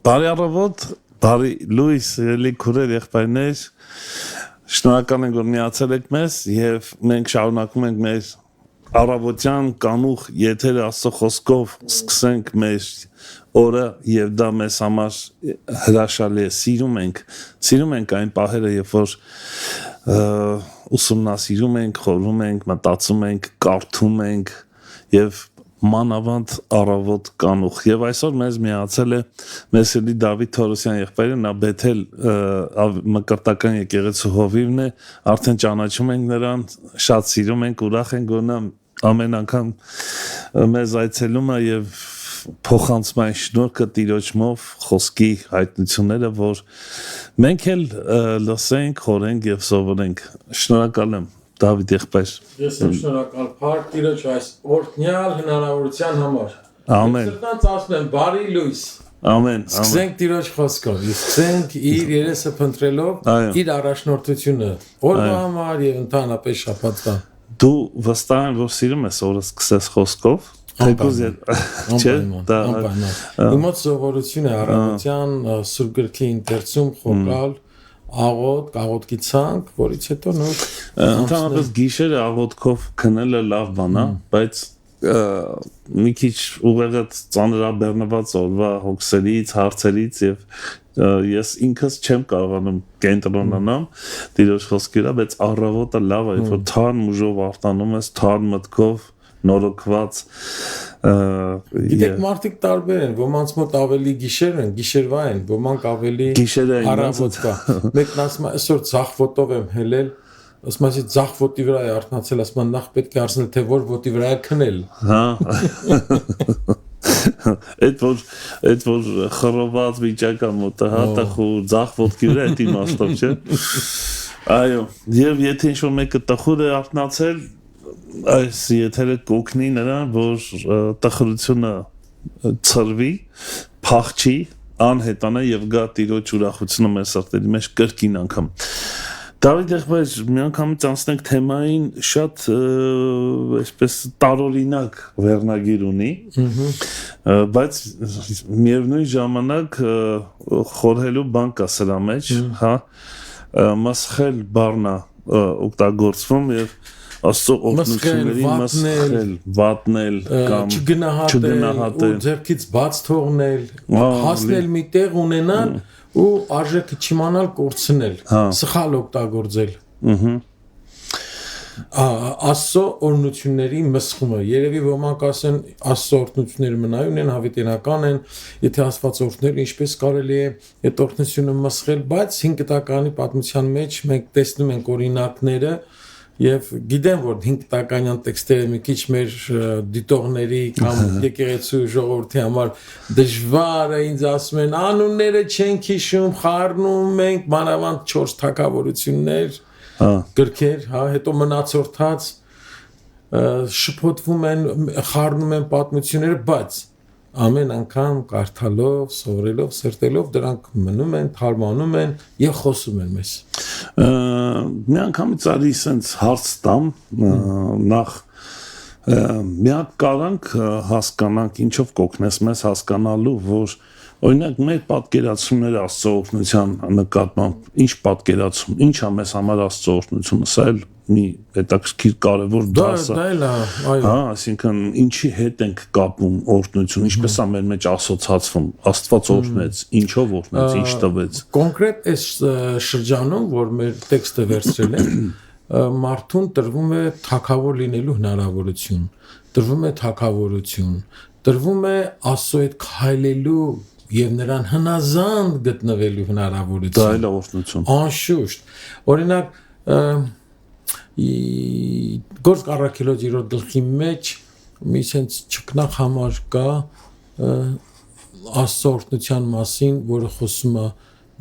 Բարի առավոտ, բարի լույս, ելի քուրեր եղբայրներ, շնորհակալ ենք որ միացել եք մեզ եւ մենք շարունակում ենք մեր առավոտյան կանուխ եթերը Աստծո խոսքով սկսենք մեր օրը եւ դա մեզ համար հրաշալի է, սիրում ենք այն պահերը, երբ որ ուսումնասիրում ենք, խորհում ենք, մտածում ենք, կարդում ենք եւ մանավանդ առավոտ կանուխ եւ այսօր մեզ միացել է մեր սիրելի Դավիթ Թորոսյան եղբայրը, նա Բեթել մկրտական եկեղեցու հովիվն է, արդեն ճանաչում ենք նրան, շատ սիրում ենք, ուրախ ենք որ նա ամեն անգամ մեզ այցելում է եւ փոխանցում այն շնորհքը Տիրոջմով խոսքի հայտնությունները, որ մենք էլ լսենք, խորենք եւ սովորենք։ Շնորհակալ եմ Դավիթ եղբայր։ Ես եմ շնորհակալ Փառք Տիրոջ այս օրհնյալ հնարավորության համար։ Ամեն։ Սրտանց ասում եմ բարի լույս։ Ամեն։ Սկսենք Տիրոջ խոսքով, սկսենք իր երեսը փնտրելով, իր առաջնորդությունը օրվա համար եւ ընդհանրապես շաբաթվա։ Դու վստահ եմ որ սիրում ես օրը սկսես խոսքով։ Իմ մոտ սովորություն է առավոտյան Սուրբ Գրքի ընթերցում խորհալ աղոթքի ցանկ, որից հետո նոր ընդհանրապես գիշերը աղոթքով քնելը լավ բան է, բայց մի քիչ ուղեղդ ծանրաբեռնված օրվա հոգսերից, հարցերից եւ ես ինքս չեմ կարողանում կենտրոնանալ Տիրոջ խոսքի վրա, բայց առավոտը լավ է, որ թարմ ուժով արտանում ես, թարմ մտքով նորոգված Գիտեք մարդիկ տարբեր են, ոմանց մոտ ավելի գիշեր են, գիշերվա են, ոմանք ավելի առավոտվա։ Մեկն ասում է, այսօր ձախ ոտով եմ հելել, ասում է, ձախ ոտի վրա է արթնացել, ասում է, նախ պետք է հարցնել, թե որ ոտի վրա է քնել։ Հա։ Այդ որ խռոված վիճակա մոտը հատախ ու ձախ ոտքի վրա է իմաստով, չէ։ Այո, եւ եթե ինչ-որ մեկը տխուր է արթնացել, այս եթերը կօգնի նրան, որ տխրությունը ցրվի, փախչի, անհետանա եւ գա Տիրոջ ուրախությունը մեր սրտերի մեջ կրկին անգամ։ Դավիթ եղբայր, մի անգամից անցնենք թեմային շատ այսպես տարօրինակ վերնագիր ունի, բայց միևնույն ժամանակ խորհելու բան կա սրա մեջ, հա, մասխել բառն է օգտագործվում եւ Աստծո օգնությունների մասխել, վատնել կամ չգնահատել, ու ձեռքից բաց թողնել, հասնել մի տեղ ունենալ ու արժեքը չիմանալ կորցնել, սխալ օգտագործել։ Աստծո օրհնությունների մսխումը, երևի ոմանք ասեն Աստծո օրհնությունները մնայուն են, հավիտենական են, եթե Աստված օրհնել, ինչպես կարելի է այդ օրհնությունը մսխել, բայց 5 տականի պատմության մեջ մենք տեսնում ենք օրինակները Եվ գիտեմ, որ 5 տականյան տեքստերը մի քիչ մեր դիտողների կամ եկեղեցու ժողովրդի համար դժվար է, ինձ ասում են անունները չենք հիշում, խառնում ենք, մանավանդ 4 թագավորություններ, գրքեր, հա, հետո մնացորդած շփոթվում են, խառնում են պատմությունները, բայց ամեն անգամ կարդալով, սովորելով, սրտելով դրանք մնում են, թարմանում են եւ խոսում են մեզ։ Մի անգամից արի սենց հարց տամ, նախ մի հատ կարանք հասկանանք, ինչով կօգնես մեզ հասկանալու, որ օրինակ մեր պատկերացումները Աստծո օգնության նկատմամբ, ինչ պատկերացում, ինչ է մեզ համար Աստծո օգնությունը, սա էլ մի հետաքրքիր կարևոր դաս է։ Դա էլ է, այո։ Հա, այսինքն ինչի հետ ենք կապում օգնություն, ինչպես է մեր մեջ ասոցացվում, Աստված օգնեց, ինչով օգնեց, ինչ տվեց։ Կոնկրետ այս շրջանում, որ մեր տեքստը վերցրել են, մարդուն տրվում է թագավոր լինելու հնարավորություն, տրվում է թագավորություն, տրվում է Աստծո հետ քայլելու եւ նրան հնազանդ գտնվելու հնարավորություն։ Դա էլ է օգնություն։ Անշուշտ։ Օրինակ Գործք առաքելոց 3-րդ գլխի մեջ մի sense ճկնաղ համար կա Աստծո օրհնության մասին, որը խոսում է,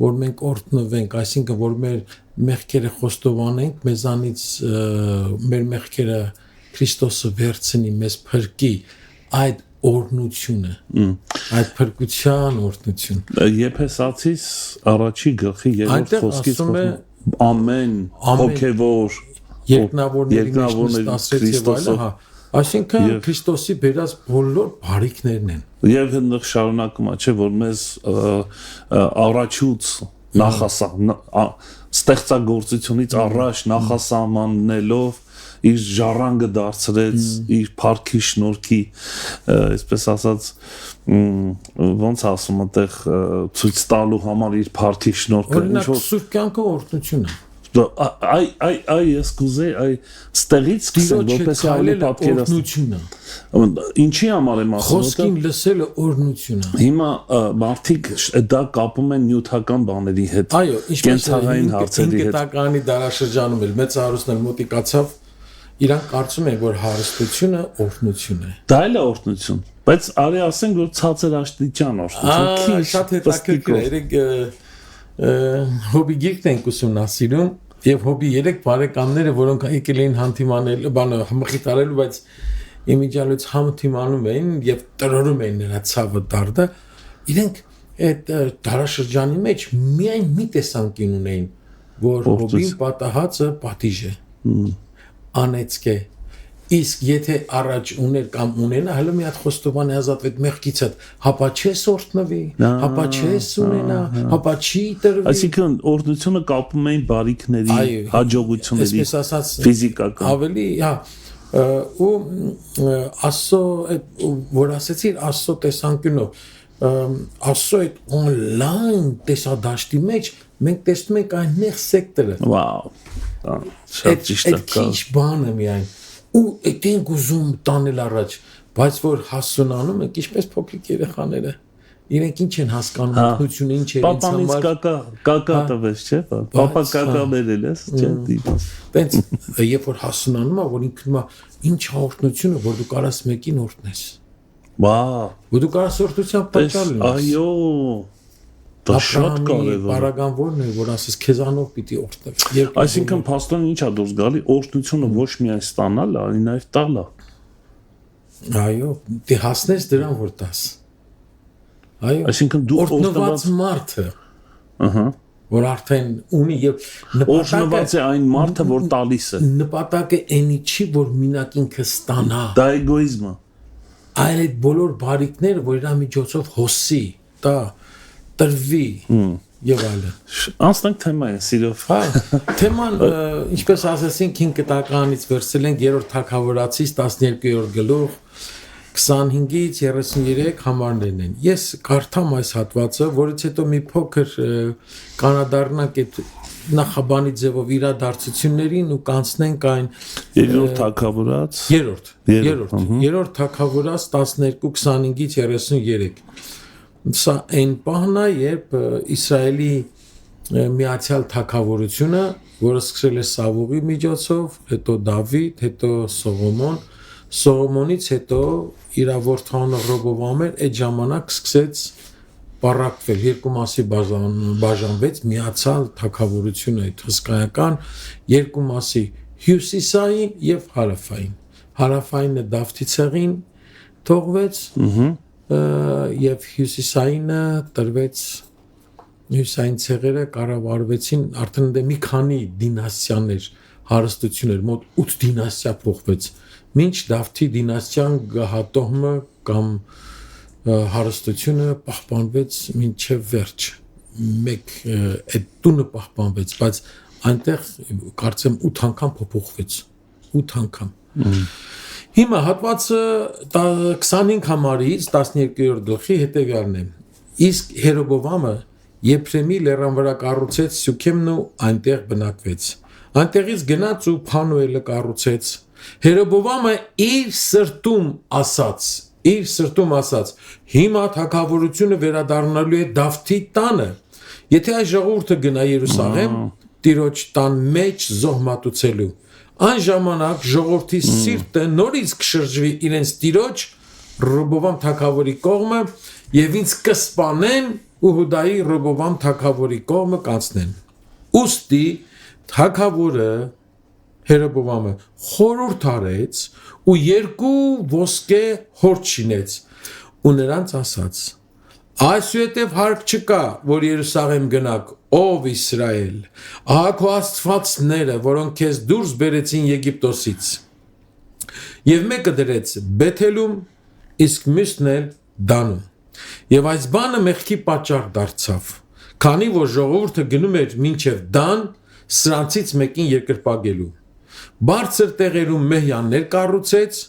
որ մենք օրհնվենք, այսինքն որ մեր մեղքերը խոստովանենք, մեզանից մեր մեղքերը Քրիստոսը վերցնի, մեզ փրկի, այդ օրհնությունը, այդ փրկության օրհնություն։ Եփեսացիս առաջի գլխի 3-րդ խոսքից ամեն հոգևոր երկնավորների մեջ նստած եւ այլն, հա, Այսինքն Քրիստոսի բերած բոլոր բարիքներն են։ Եվ հենց շարունակում է, չէ, որ մեզ առաջուց ստեղծագործությունից առաջ նախասահմաննելով իր ժառանգը դարձրեց իր փառքի շնորհքի, այսպես ասած, ոնց ասում այդտեղ ցույց տալու համար իր փառքի շնորհքը ինչ որ սուրբ կյանքը օրհնությունը այ ես կուզեի այ ստեղից սկսել որպես այլ պատկերացնությունը ինչի համար եմ ասում խոսքին լսելը օրհնությունը հիմա մարդիկ դա կապում են նյութական բաների հետ այո կենցաղային հարցերի հետ գիտականի դարաշրջանում էլ մեծ հարուստներ մոտիկացավ իրանք կարծում են որ հարստությունը օրհնություն է դա էլ է օրհնություն բայց արի ասենք որ ցածր աստիճան օրհնություն շատ հետաքրքիր է երեք հոբի գիրքն ենք ուսումնասիրում եւ հոբի 3 բարեկամները որոնք եկել էին հանդիմանել բանը մխիթարելու բայց իմիջիալից համթիմանում էին եւ տրորում էին նրա ցավը դարդը իրենք այդ դարաշրջանի մեջ միայն մի տեսանկյուն ունեին որ հոբին պատահածը պատիժ է անեցք է իսկ եթե առաջ ուներ կամ ունենա հələ մի հատ խոստովանի ազատվեց մեղքից հապա չես օրհնվի հապա չես ունենա հապա չի տրվի այսինքն օրհնությունը կապում էին բարիքների հաջողությունների այսպես ասած ֆիզիկական ավելի հա ու ասո որ ասեցիր ասո տեսանկյունով ասո այդ on-line տեսադաշտի մեջ մենք տեսնում ենք այնտեղ սեկտորը վաու շատ ճիշտ է քիչ բանը միայն ու այդենք ուզում տանել առաջ բայց որ հասունանում եք ինչպես փոքրիկ երեխաները իրենք ինչ են հասկանում օգնությունը ինչ է ինձ համար կակա տվես չէ պապա կակա բերել ես չէ դիպաս տենց երբ որ հասունանում է որ ինքն ինչ օրհնությունը որ դու կարաս մեկին օրհնես վա ու դու կարաս օրհնության պատճառ լինես այո դա շատ կարևոր է բարական որն է որ ասես քեզանով պիտի օրհնվի այսինքն փաստորեն ինչա դուրս գալի օրհնությունը ոչ միայն ստանալ այլ նաև տալը այո դի հասնես դրան որ տաս այո այսինքն դու օրհնված մարդը ըհը որ արդեն ունի եւ օրհնված է այն մարդը որ տալիս է նպատակը այնի չի որ մինակ ինքը ստանա դա էգոիզմ է այլ այդ բոլոր բարիքները որ իրա միջոցով հոսի դա տրվի եւ այլն անցնենք թեմային սիրով հա թեման ինչպես ասեցինք 5 տականից վերցել ենք 3-րդ թագավորացից 12-րդ գլուխ 25-ից 33 համարներն են ես կարդամ այս հատվածը որից հետո մի փոքր կանադառնանք այդ նախաբանի ձևով իրադարձություններին ու կանցնենք այն 3-րդ թագավորաց 3-րդ թագավորաց 12-25-ից 33 Սա այն պահն է, երբ Իսրայելի միացյալ թագավորությունը, որը սկսել է Սավուղի միջոցով, հետո Դավիթ, հետո Սողոմոն, Սողոմոնից հետո իր որդին Ռոբովամը այդ ժամանակ սկսեց պարակվել, երկու մասի բաժանվեց միացյալ թագավորությունը, այդ հսկայական երկու մասի հյուսիսային եւ հարավային։ Հարավայինը Դավթի ցեղին թողվեց, եւ հյուսիսայինը տրվեց հյուսիսային ցեղերը կառավարվեցին արդեն դե մի քանի դինաստիաներ հարստություններ մոտ 8 դինաստիա փոխվեց մինչ Դավթի դինաստիան գահատոհմը կամ հարստությունը պահպանվեց մինչև վերջ մեկ այդ տունը պահպանվեց բայց այնտեղ կարծեմ 8 անգամ փոփոխվեց 8 անգամ Հիմա հատվածը 25 համարից 12-րդ գլխի հետևյալն է իսկ Հերոբովամը Եփրեմի լեռան վրա կառուցեց Սյուքեմն ու այնտեղ բնակվեց այնտեղից գնաց ու Փանուելը կառուցեց Հերոբովամը իր սրտում ասաց հիմա թագավորությունը վերադառնալու է Դավթի տանը եթե այս ժողովուրդը գնա Երուսաղեմ Տիրոջ տան մեջ զոհմատուցելու Այն ժամանակ ժողովրդի սիրտը նորից կշրջվի իրենց Տիրոջ Ռոբովամ թագավորի կողմը եւ ինձ կսպանեն ու Հուդայի Ռոբովամ թագավորի կողմը կանցնեն Ոստի թագավորը Հերոբովամը խորհուրդ արեց ու 2 ոսկե հորձ շինեց ու նրանց ասաց Այսուհետև հարկ չկա, որ Երուսաղեմ գնաք, ով Իսրայել, ահա քո աստվածները, որոնք քեզ դուրս բերեցին Եգիպտոսից։ Եվ մեկը դրեց Բեթելում, իսկ մյուսն էլ Դանում։ Եվ այս բանը մեղքի պատճառ դարձավ, քանի որ ժողովուրդը գնում էր մինչև Դան, սրանցից մեկին երկրպագելու։ Բարձր տեղերում մեհյաններ կառուցեց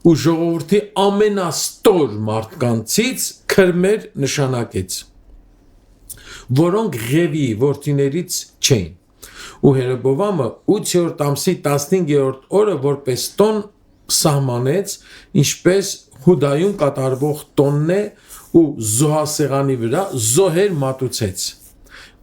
ու ժողովրդի ամենաստոր մարդկանցից քրմեր նշանակեց, որոնք Ղևի որդիներից չէին։ Ու Հերոբովամը 8-րդ ամսի 15-րդ օրը որպես տոն սահմանեց, ինչպես Հուդայում կատարվող տոնն է, ու զոհասեղանի վրա զոհեր մատուցեց։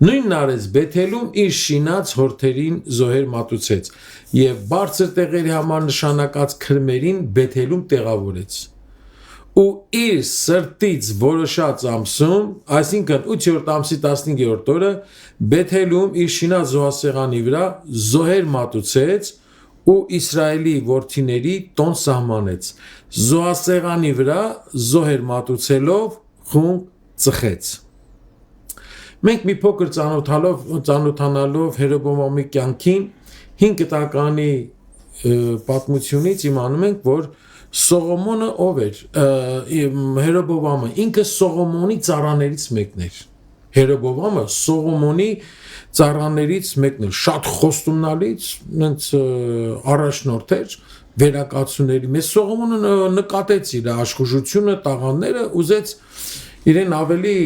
Նույնն արեց Բեթելում իր շինած հորթերին զոհեր մատուցեց եւ բարձր տեղերի համար նշանակած քրմերին Բեթելում տեղավորեց։ Ու իր սրտից որոշած ամսում, այսինքն 8-րդ ամսի 15-րդ օրը, Բեթելում իր շինած զոհասեղանի վրա զոհեր մատուցեց ու Իսրայելի որդիների տոն սահմանեց։ Զոհասեղանի վրա զոհեր մատուցելով խունկ ծխեց։ Մենք մի փոքր ծանոթանալով Հերոբոամի կյանքին 5 տականի պատմությունից իմանում ենք, որ Սողոմոնը ով էր, Հերոբոամը ինքը Սողոմոնի ծառաներից մեկն էր։ Հերոբոամը Սողոմոնի ծառաներից մեկն էր, շատ խոստումնալից, նենց առաջնորդ էր վերակացուների։ Մեզ Սողոմոնը նկատեց իր աշխուժությունը, տաղանդները, ուզեց իրեն ավելի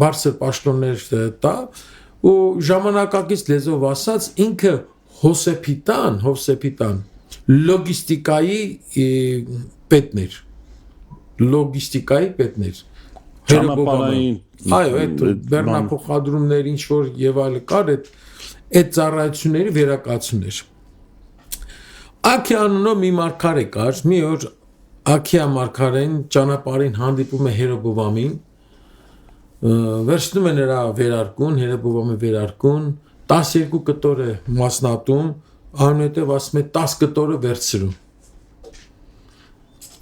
բարձր պաշտոններ տա ու ժամանակակից լեզվով ասած ինքը Հովսեփիտան լոգիստիկայի պետն էր, ճանապարհային, այո, այդ բեռնափոխադրումներ ինչ որ եւ այլ կար, այդ ծառայությունների վերակացուն էր։ Աքիա անունով մի մարգարե կար, մի օր Աքիա մարգարեն ճանապարհին հանդիպում է Հերոբոամին, վերցնում է նրա վերարկուն, Հերոբոամի վերարկուն, 12 կտոր է մասնատում, այնուհետև ասում է 10 կտորը վերցրու։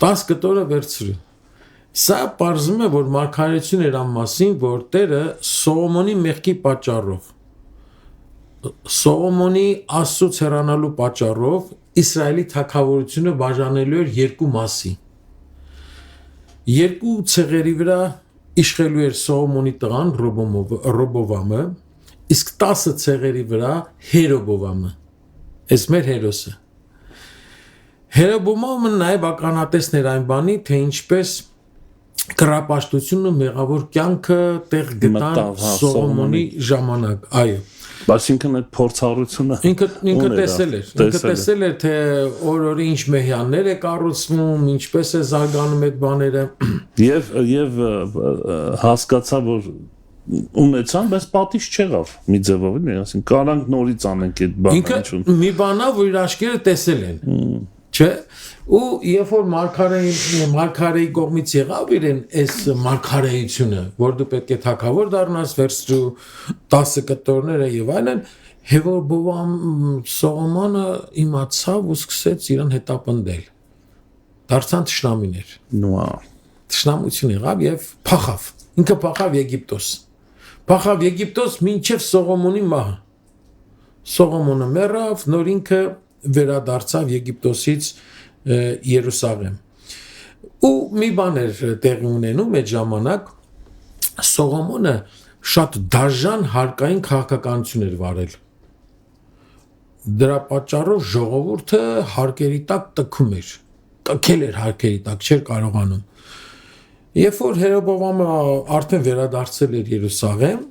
10 կտորը վերցրու։ Սա պարզվում է, որ մարգարեություն էր ամասին, որ Տերը Սողոմոնի մեղքի պատճառով, Սողոմոնի Աստծուց հեռանալու պատճառով Իսրայելի թագավորությունը բաժանելու էր երկու մասի։ Երկու ցեղերի վրա իշխելու էր Սողոմոնի տղան Ռոբովամը, իսկ 10 ցեղերի վրա Հերոբովամը։ Այս մեր հերոսը։ Հերոբոամը նաև ականատեսն էր այն բանի, թե ինչպես կռապաշտությունը մեղավոր կյանքը տեղ գտան Սողոմոնի ժամանակ, այո։ Այսինքն այդ փորձառությունը ինքը տեսել էր, թե օր-օրի ինչ մեհյաններ է կառուցվում, ինչպես է զարգանում այդ բաները, եւ հասկացա, որ ունեցան, բայց պատիժ չեղավ մի ձևով, ասենք կարանք նորից անենք այդ բանը։ Ինքը մի բանա, որ իր աչքերը տեսել են, չէ՞։ Ու երբ որ մարգարեի կողմից եղավ իրեն այս մարգարեությունը, որ դու պետք է թագավոր դառնաս, վերցրու 10 կտորները եւ այլն, Հերոբոամ Սողոմոնը իմացավ ու սկսեց իրեն հետապնդել։ Դարձան թշնամիներ։ Թշնամություն եղավ եւ փախավ։ Ինքը փախավ Եգիպտոս։ Փախավ Եգիպտոս մինչև Սողոմոնի մահը։ Սողոմոնը մեռավ, նոր ինքը վերադարձավ Եգիպտոսից Երուսաղեմ։ Ու մի բան էր տեղի ունենում այդ ժամանակ, Սողոմոնը շատ դաժան հարկային քաղաքականություն էր վարել։ Դրա պատճառով ժողովուրդը հարկերի տակ տքում էր, տքել էր հարկերի տակ, չէր կարողանում։ Երբ որ Հերոբոամը արդեն վերադարձել էր Երուսաղեմ,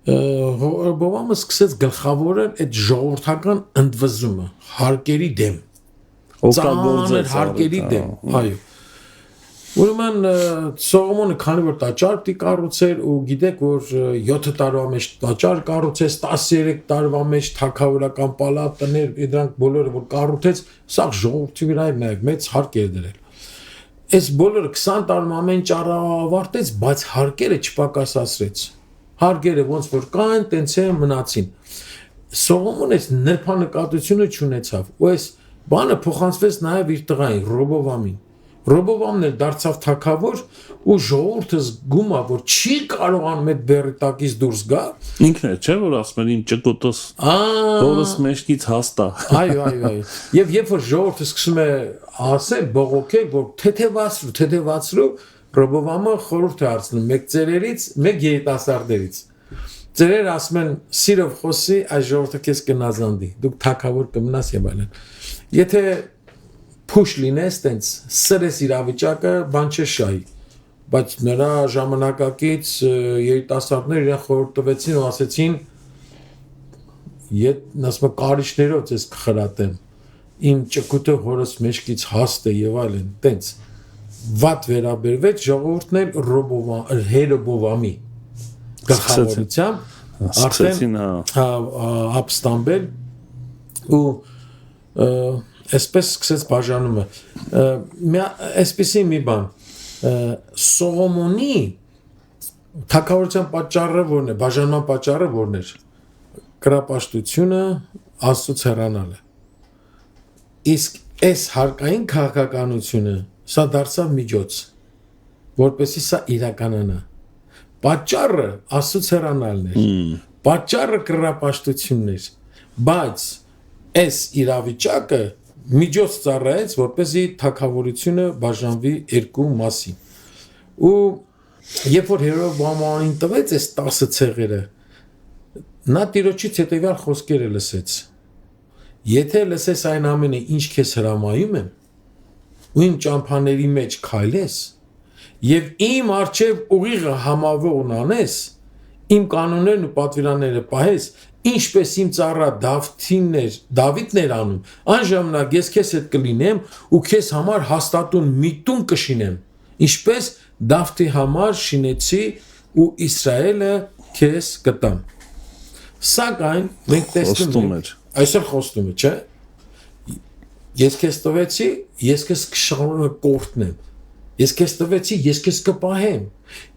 Հերոբոամը սկսեց գլխավորել այդ ժողովրդական ընդվզումը հարկերի դեմ, ծանր հարկերի դեմ, այո։ Ուրեմն Սողոմոնը քանի որ տաճար պիտի կառուցեր ու գիտեք որ 7 տարվա մեջ տաճար կառուցեց, 13 տարվա մեջ թագավորական պալատներ, դրանք բոլորը որ կառուցեց, սա ժողովրդի վրա էր նաև մեծ հարկ էր դրել։ Այս բոլորը 20 տարվա մեջ ավարտեց, բայց հարկերը չպակասացրեց։ Հարկերը ոնց որ կան, տենց է մնացին։ Սողոմոնը այս նրբանկատությունը չունեցավ, ու այս բանը փոխանցվեց նաև իր տղային Ռոբովամին։ Ռոբովամն էլ դարձավ թագավոր ու ժողովուրդը զգում է որ չի կարողանում այդ բեռի տակից դուրս գա։ Ինքն է, չէ՞ որ ասում են իմ ճկոտոս հորս մեջքից հաստա։ Այո։ Եվ երբ որ ժողովուրդը սկսում է ասել բողոքել, որ թեթևացրու Ռոբովամը խորհուրդ է հարցնում մեկ ծերերից, մեկ երիտասարդներից։ Ծերեր ասում են սիրով խոսի, այս ժողովուրդը քեզ կնազանդի, դուք թակավոր կմնաս եւ այլն։ Եթե փուշ լինես, տենց սրես իրավիճակը բան չէ շահի, բայց նրա ժամանակակից երիտասարդները իրեն խորհուրդ տվեցին ու ասեցին ասում կարիճներով ձեզ կխրատեմ, իմ ճկուտը հորս մեջքից հաստ է եւ այլն, տենց վատ վերաբերվեց ժողովուրդն էլ Հերոբովամի գլխավորությամբ արդեն ապստամբել ու այսպես սկսեց բաժանումը այսպեսի մի բան Սողոմոնի թագավորության պատճառը որն է բաժանման պատճառը որն էր կրապաշտությունը Աստծուց հեռանալը իսկ այս հարկային քաղաքականությունը սա դարձավ միջոց որպեսզի սա իրականանա պատճառը Աստծուց հեռանալն էր պատճառը կրապաշտությունն էր բայց այս իրավիճակը միջոց ծառայեց որպեսզի թագավորությունը բաժանվի երկու մասի ու երբ որ Հերոբոամին տվեց այս 10 ցեղերը նա Տիրոջից հետևյալ խոսքերը լսեց եթե լսես այն ամենը ինչ քեզ հրամայում եմ ու իմ ճամփաների մեջ քայլես եւ իմ արչեւ ուղիղը համավողն անես իմ կանոններն ու պատվիրանները պահես ինչպես իմ ծառա Դավիթն էր անում անժամանակ ես քեզ հետ կլինեմ ու քեզ համար հաստատուն մի տուն կշինեմ ինչպես Դավթի համար շինեցի ու Իսրայելը քեզ կտամ Սակայն մենք տեսնում ենք այսօր խոստում է, չէ՞։ Ես քեզ տվեցի, ես քեզ կշարունակեմ, ես քեզ տվեցի, ես քեզ կպահեմ,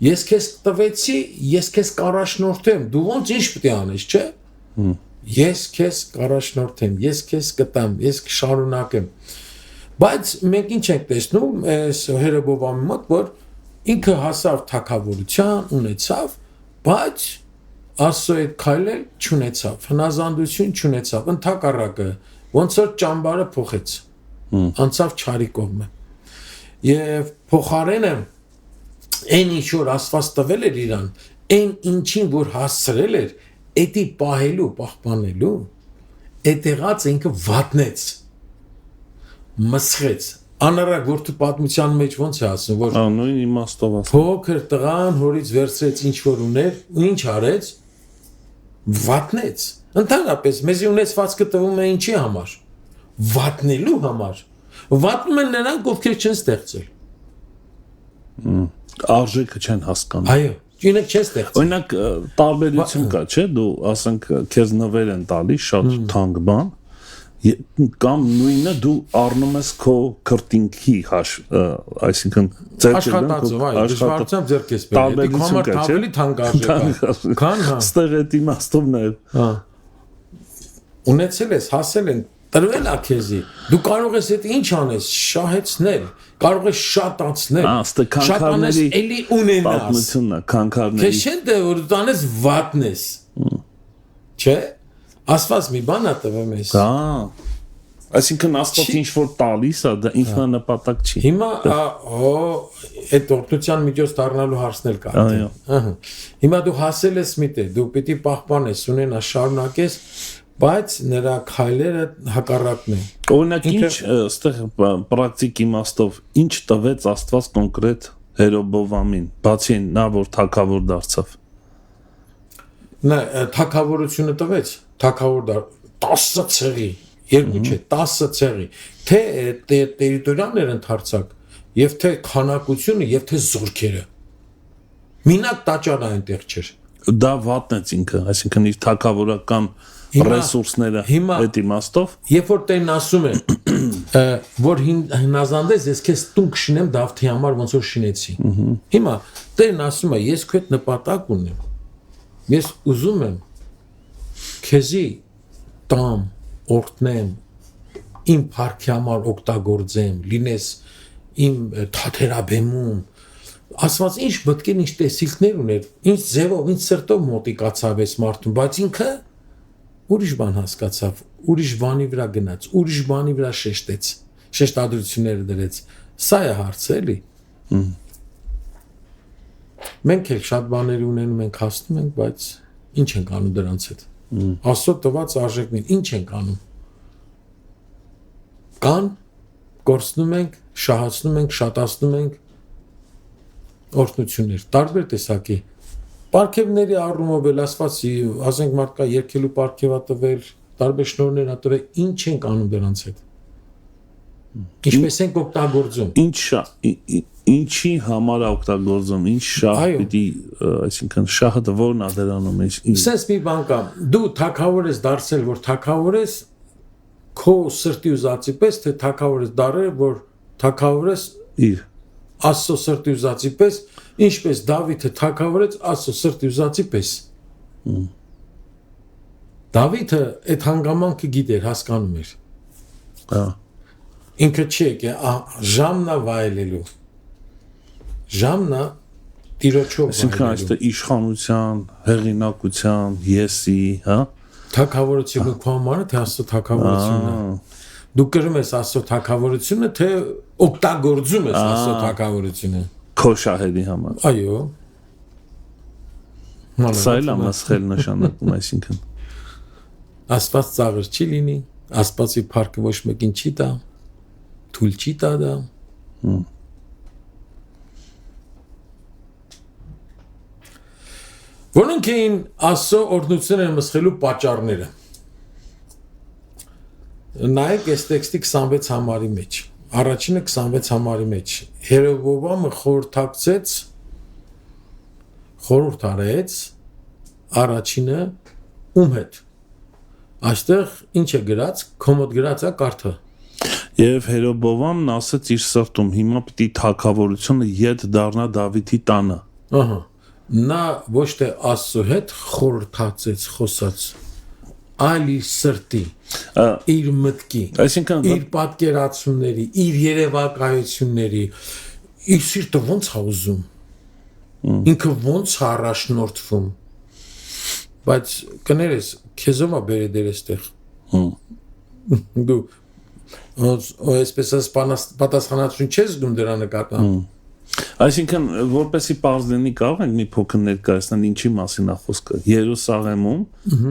ես քեզ տվեցի, ես քեզ կառաջնորդեմ, դու ոնց ինչ պետք է անես, չէ՞։ Ես քեզ կառաջնորդեմ, ես քեզ կտամ, ես կշարունակեմ։ Բայց մենք ինչ ենք տեսնում, այս Հերոբովամի մոտ, որ ինքը հասավ թագավորության, ունեցավ, բայց Աստծո հետ քայլել չունեցավ, հնազանդություն չունեցավ, ընդհակառակը ոնց որ ճամբարը փոխեց, անցավ չարի կողմը։ Եվ փոխարենը այն ինչ որ Աստված տվել էր իրան, այն ինչին որ հասցրել էր, էդի պահելու, պահպանելու, այդեղած ինքը վատնեց, մսխեց։ Անարակ որդու պատմության մեջ ոնց է ասում, որ նույն իմաստով ասում։ Փոքր տղան հորից վերցրեց ինչ որ ուներ, ու ինչ արեց վատնեց ընդհանրապես մեզի ունեցվածքը տվում է ինչի համար վատնելու համար վատնում են նրանք ովքեր չեն ստեղծել արժեքը չեն հասկանում այո ինքը չեն ստեղծել օրինակ տարբերություն կա չէ դու ասենք քեզ նվեր են տալիս շատ թանկ բան կամ նույնը դու առնում ես քո քրտինքի այսինքն աշխատածով այո դժվարությամբ ձեռք ես բերել դու համար ավելի թանկ արժեք քան հա ստեղ է իմաստովն է հա ունեցել ես հասել են տրվել է քեզի դու կարող ես այդ ինչ անես շահեցնել կարող ես շատացնել շատանես էլի ունենաս պատմությունն է քանքարների քեզ չեն դե որ դու անես վատնես չէ Աստված մի բան է տվել մեզ։ Հա։ Այսինքն Աստված ինչ որ տալիս է, դա ինքնանպատակ չի։ Հիմա այդ օրդության միջոց դառնալու հարցն էլ կա։ Այո։ Ահա։ Հիմա դու հասել ես միտեղ, դու պիտի պահպանես, ունենաս, շարունակես, բայց նրա քայլերը հակառակն են։ Օրինակ ինչ այստեղ պրակտիկ իմաստով ինչ տվեց Աստված կոնկրետ Հերոբովամին, բացի նա որ թագավոր դարձավ։ Նա թագավորությունը տվեց, թագավոր 10 ցեղի, երկու չէ, 10 ցեղի, թե տերիտորիաներ ընդարձակ, եւ թե քանակությունը, եւ թե զորքերը։ Մինակ տաճարը այնտեղ չէր։ Դա վատնեց ինքը, այսինքն իր թագավորական ռեսուրսները այդ իմաստով։ Երբ որ Տերն ասում է, որ հնազանդես, ես քեզ տուն կշինեմ Դավթի համար, ոնց որ շինեցի։ Հիմա Տերն ասում է, ես քո հետ նպատակ ունեմ։ Ես ուզում եմ քեզի տամ, օրհնեմ, իմ փառքի համար օգտագործեմ, լինես իմ թաթերաբեմում։ Ասված ինչ բտկեն ինչ տեսիլքներ ուներ, ինչ ձևով, ինչ սրտով մոտիկացավ այս մարդուն, բայց ինքը ուրիշ բան հասկացավ, ուրիշ բանի վրա գնաց, ուրիշ բանի վրա շեշտեց։ շեշտադրությունները դրեց։ Սա է հարցը էլի։ Մենք էլ շատ բաներ ունենում ենք, հասնում ենք, բայց ինչ ենք անում դրանց հետ։ Աստծո տված արժեքներ, ինչ ենք անում։ Կան, կորցնում ենք, շահացնում ենք, շատացնում ենք օրհնություններ, տարբեր տեսակի։ Պարգևների առումով էլ ասվածի, ասենք մարդկա երկելու պարգևա տվել, տարբեր շնորհներ ատվել, ինչ ենք անում դրանց հետ։ Ինչպես ենք օգտագործում։ Ինչի համար է օգտագործում, ինչ շահ պիտի, այսինքն շահը որն է դրանում է։ Սենց մի բան կա, դու թագավոր ես դարձել, որ թագավոր ես քո սրտի ուզածի պես, թե թագավոր ես դարել, որ թագավոր ես իր Աստծո սրտի ուզածի պես, ինչպես Դավիթը թագավորեց Աստծո սրտի ուզածի պես։ Դավիթը այդ հանգամանքը գիտեր, հասկանում էր։ Հա։ Ինքը չի եկել ժամնա վայելելու։ Ժամնա տիրոջով այսինքն վայելելու։ այստեղ իշխանության, հեղինակության, եսի, հա։ Թագավորությունը քո համար է, թե Աստծո թագավորությունն է։ Դու կրում ես Աստծո թագավորությունը, թե օգտագործում ես Աստծո թագավորությունը։ Քո շահերի համար։ Այո։ Սա էլ ամասխել նշանակում, այսինքն Աստված ծաղր չի լինի, Աստվածի փառքը ոչ մեկին չի տա, թույլ չի տա դա։ Որոնք էին Աստծո օրհնությունները մսխելու պատճառները։ Նայեք այս տեքստի 26 համարի մեջ։ Առաջինը 26 համարի մեջ։ Երովոամը խորհուրդ արեց առաջինը ում հետ։ Այստեղ ինչ է գրած, կոմոդ գրած է կարդը։ Եվ Երովոամն ասաց իր սրտում, հիմա պիտի թագավորությունը ետ դառնա Դավիթի տանը։ Ահա։ Նա ոչ թե Աստծո հետ խորհրդացեց, խոսաց, այլ իր սրտի, իր մտքի, այսինքն իր պատկերացումների, իր երևակայությունների, իր սիրտը ոնց է ուզում, ինքը ոնց է առաջնորդվում, բայց կներես, քեզով է բերել այստեղ, դու այսպես պատասխանատվություն չես զգում դրա նկատմամբ։ Այսինքն, որպեսի պարզ լինի, կարող ենք մի փոքր ներկայացնել ինչի մասին է խոսքը։ Երուսաղեմում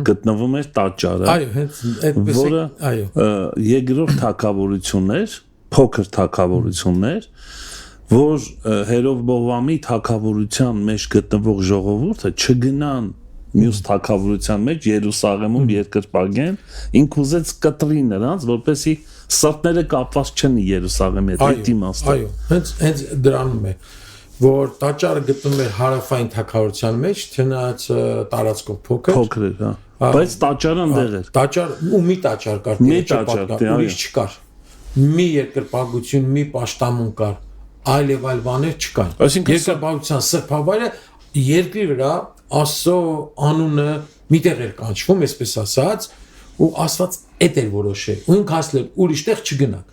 գտնվում էր տաճարը, այո, հենց այդպես է, այո։ Երկրորդ թագավորություններ, փոքր թագավորություններ, որ Երովոամի թագավորության մեջ գտնվող ժողովուրդը չգնան մյուս թագավորության մեջ Երուսաղեմում երկրպագեն, ինք ուզեց կտրի նրանց, որպեսի սրտները կապված չնի Երուսաղեմի հետ, այդ իմաստով։ Այո, հենց դրանում է, որ տաճարը գտնվում է հարավային թագավորության մեջ, չնայած տարածքով փոքր էր, հա։ Բայց տաճարը այնտեղ էր։ Տաճար ու մի տաճար կար, ուրիշ չկար։ Մի երկրպագություն, մի պաշտամուն կար, այլ բաներ չկան։ Երկրպագության սրբավայրը երկրի վրա Աստծո անունը միտեղ էր կանչվում, այսպես ասած, ու Աստված էդ էր որոշել, ու ինքը ասել ուրիշտեղ չգնաք։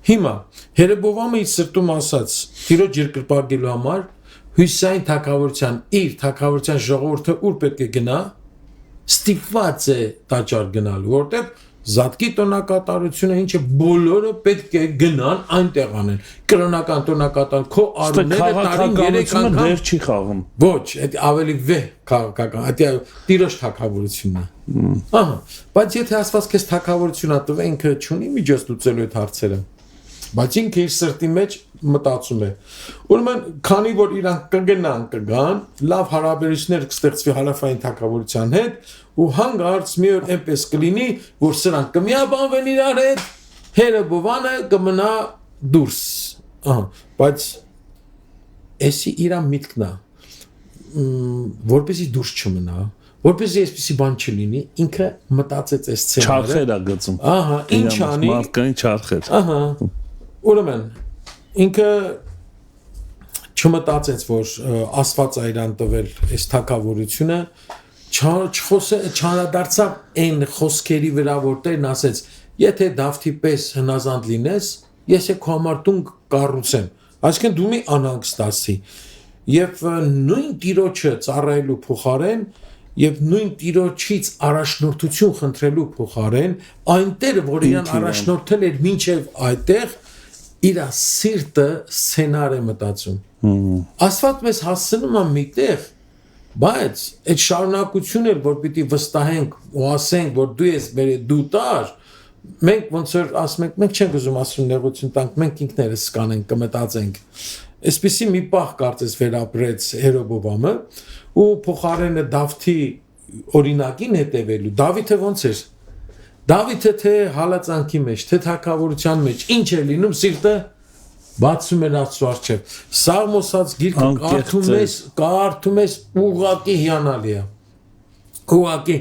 Հիմա Երովոամը իր սրտում ասաց, Տիրոջ երկրպագելու համար հյուսիսային թագավորության իր թագավորության ժողովուրդը ուր պետք է գնա, ստիպված է տաճար գնալու, որտեղ Զատկի տոնակատարությունը ինչը բոլորը պետք է գնան այնտեղ անեն։ Կրոնական տոնակատար քո արունները տարին 3 անգամ դեր չի խաղում։ Ոչ, այդ ավելի վեհ քաղաքական, դա Տիրոջ թագավորությունն է։ Ահա, բայց եթե Աստված քեզ թագավորություն ա տվել, ինքը չունի միջոց լուծելու այդ հարցերը։ Բայց ինքը իր սրտի մեջ մտածում է։ Ուրեմն, քանի որ իրանք կգան, լավ հարաբերություններ կստեղծվի հարավային թագավորության հետ, ու հանգարց մի օր այնպես կլինի, որ սրանք կմիաբանվեն իրար հետ, Երովոամը կմնա դուրս։ Ահա, բայց էսի իրա միտքն է, որպեսզի դուրս չմնա, որպեսզի այսպեսի բան չլինի, ինքը մտածեց այս սցենարը։ Չարխեր է գծում։ Ահա, ինչ անի։ Մարդկային չարխեր։ Ահա։ Ուրեմն ինքը չմտածեց, որ Աստված է իրան տվել այս թագավորությունը, չանդրադարձավ այն խոսքերի վրա, որ Տերն ասեց, եթե Դավթի պես հնազանդ լինես, ես քո համար տուն կառուցեմ։ Այսինքն դու մի անհանգստացի։ Եվ նույն Տիրոջը ծառայելու փոխարեն եւ նույն տիրոջից առաջնորդություն խնդրելու փոխարեն այն տերը, որ իրան առաջնորդել էր մինչեւ այդտեղ իր սիրտը սցենար է մտածում Աստված մեզ հասցնում է միտեղ բայց այդ շարունակությունն էլ որ պիտի վստահենք ու ասենք որ դու ես մեր դու տար մենք ոնց որ ասում ենք մենք չենք ուզում ասում նեղություն տանք մենք ինքներս կանենք կմտածենք այսպեսի մի պահ կարծես վերապրեց Հերոբովամը ու փոխարենը Դավթի օրինակին հետևելու Դավիթը ոնց էր Դավիթը թե հալածանքի մեջ թե թագավորության մեջ ինչ է լինում սիրտը բացում էր Աստծո առջև Սաղմոսած գիրքը կարդում ես ուղղակի հիանալի է ուղղակի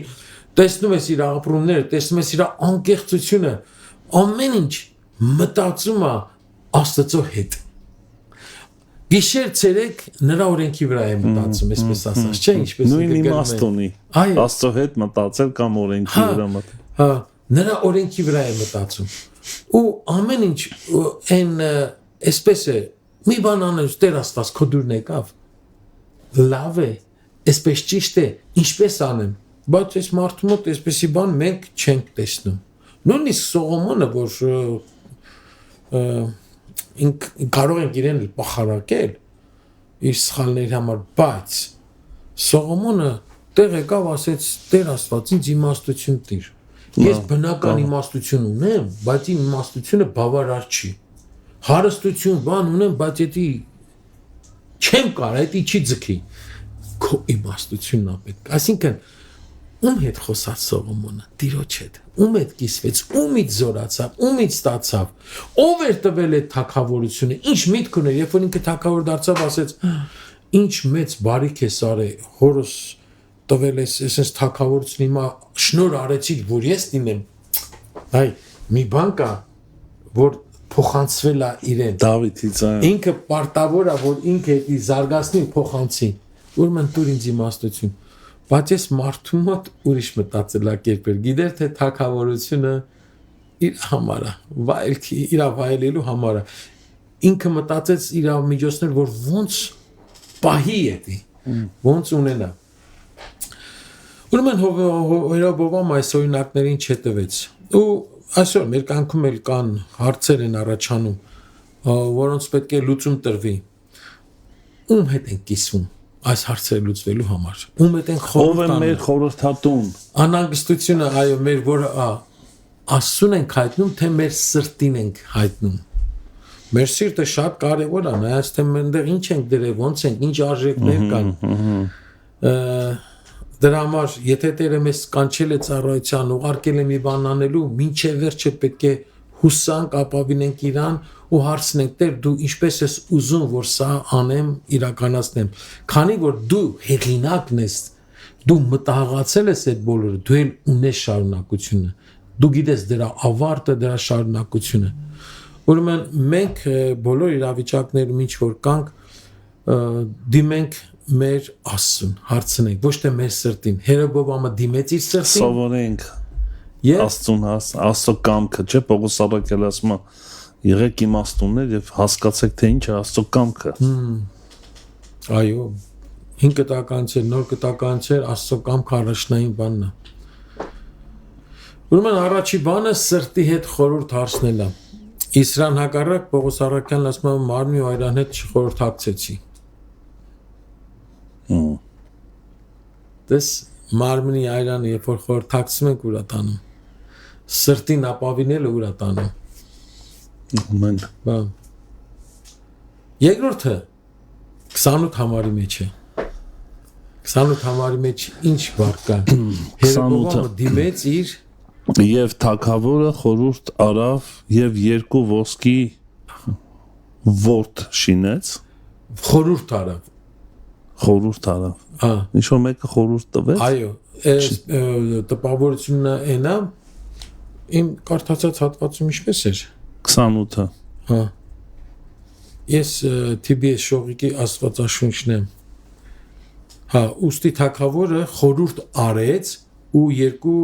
տեսնում ես իր ապրումները տեսնում ես իր անկեղծությունը ամեն ինչ մտածում է Աստծո հետ Գիշեր ցերեկ նրա օրենքի վրա է մտածում, այսպես ասած, չէ՞, ինչպես նույն իմաստ ունի։ Աստծո հետ մտածել կամ օրենքի վրա մտածել։ Հա, նրա օրենքի վրա է մտածում։ Ու ամեն ինչ այն այսպես է, մի բան անես Տեր Աստված քո դուրն եկավ։ Լավ է, այսպես ճիշտ է, ինչպես անեմ։ Բայց այս մարդու մոտ այսպեսի բան մենք չենք տեսնում։ Նույնիսկ Սողոմոնը, որ կարող ենք իրեն պախարակել իր սխալների համար, բայց Սողոմոնը տեղ եկավ ասեց Տեր Աստված ինձ իմաստություն տիր։ Ես բնական իմաստություն ունեմ, բայց իմ իմաստությունը բավարար չի։ Հարստություն բան ունեմ, բայց դա չեմ կարող, դա չի ձգի։ Քո իմաստությունն է պետք։ Այսինքն ում հետ խոսած Սողոմոնը Տիրոջ հետ ում հետ կիսվեց ումից զորացավ ումից ստացավ ով էր տվել այդ թագավորությունը ինչ միտք ուներ երբ որ ինքը թագավոր դարձավ ասեց ինչ մեծ բարիք է արել հորս տվել ես թագավորություն հիմա շնոր արեցի որ ես լինեմ այ մի բան կա որ փոխանցվել է իրեն Դավիթից ինքը պարտավոր է որ ինքը դա զարգացնի փոխանցի ուրեմն դուր ինձ իմաստություն Բայց ես մարդու մոտ ուրիշ մտածելակերպ էր, գիտեր թե թագավորությունը իր համար է, վայելքի, իր վայելելու համար է։ Ինքը մտածեց իր միջոցներ, որ ոնց պահի է, ոնց ունենա։ Ուրեմն Հերոբովամ այս օրինակներին չհետևեց։ Ու այսօր մեր կյանքում էլ կան հարցեր են առաջանում, որոնց պետք է լուծում տրվի։ Ում հետ են կիսվում այս հարցերը լուծվելու համար։ Ում հետ են խորհուրդ մեր խորհրդատուն։ Անհանգստությունը, այո, մեր որ Աստծուն ենք հայտնում, թե մեր սրտին ենք հայտնում։ Մեր սիրտը շատ կարևոր է, նայած թե մենք ինչ ենք դրել, ոնց ենք, ինչ արժեքներ կան։ Դրա համար, եթե Տերը մեզ կանչել է ծառայության, ուղարկել է մի բան անելու, մինչև վերջը պետք է հուսանք, ապավինենք իրան ու հարցնենք Տեր դու ինչպես ես ուզում որ սա անեմ իրականացնեմ քանի որ դու հեղինակն ես դու մտահղացել ես այդ բոլորը դու էլ ունես շարունակությունը դու գիտես դրա ավարտը դրա շարունակությունը ուրեմն մենք բոլոր իրավիճակներում ինչ որ կանք դիմենք մեր Աստծուն հարցնենք ոչ թե մեր սրտին Հերոբովամը դիմեց իր սրտին սովորենք Աստծուն Աստծո կամքը չէ Պողոս Արաքելը ասում է եղեք իմաստուններ եւ հասկացեք թե ինչ է Աստծո կամքը այո հին կտականցեր նոր կտականցեր Աստծո կամքը առաջնային բանն է ուրեմն առաջի բանը սրտի հետ խորհուրդ հարցնելն է Իսրան հակառակ Պողոս Արաքյանն ասում է մարմնի ու այրան հետ չխորհրդակցեցի դες մարմնի այրանը երբ որ խորհրդակցում ենք ուր է տանում սրտին ապավինելը ուր է տանում Ամեն բան երկրորդը 28 համարի մեջ է 28 համարի մեջ ինչ բառ կա Հերոբովամը դիմեց իր եւ թագավորը խորհուրդ արավ եւ երկու ոսկի ворդ շինեց խորհուրդ արավ ինչ որ մեկը խորհուրդ տվեց այո տպավորությունն այնա իմ կարդացած հատվածում ինչպես էր 28-ը հա ես TBS շողիկի աստվածաշունչն եմ հա ուստի թագավորը խորհուրդ արեց ու երկու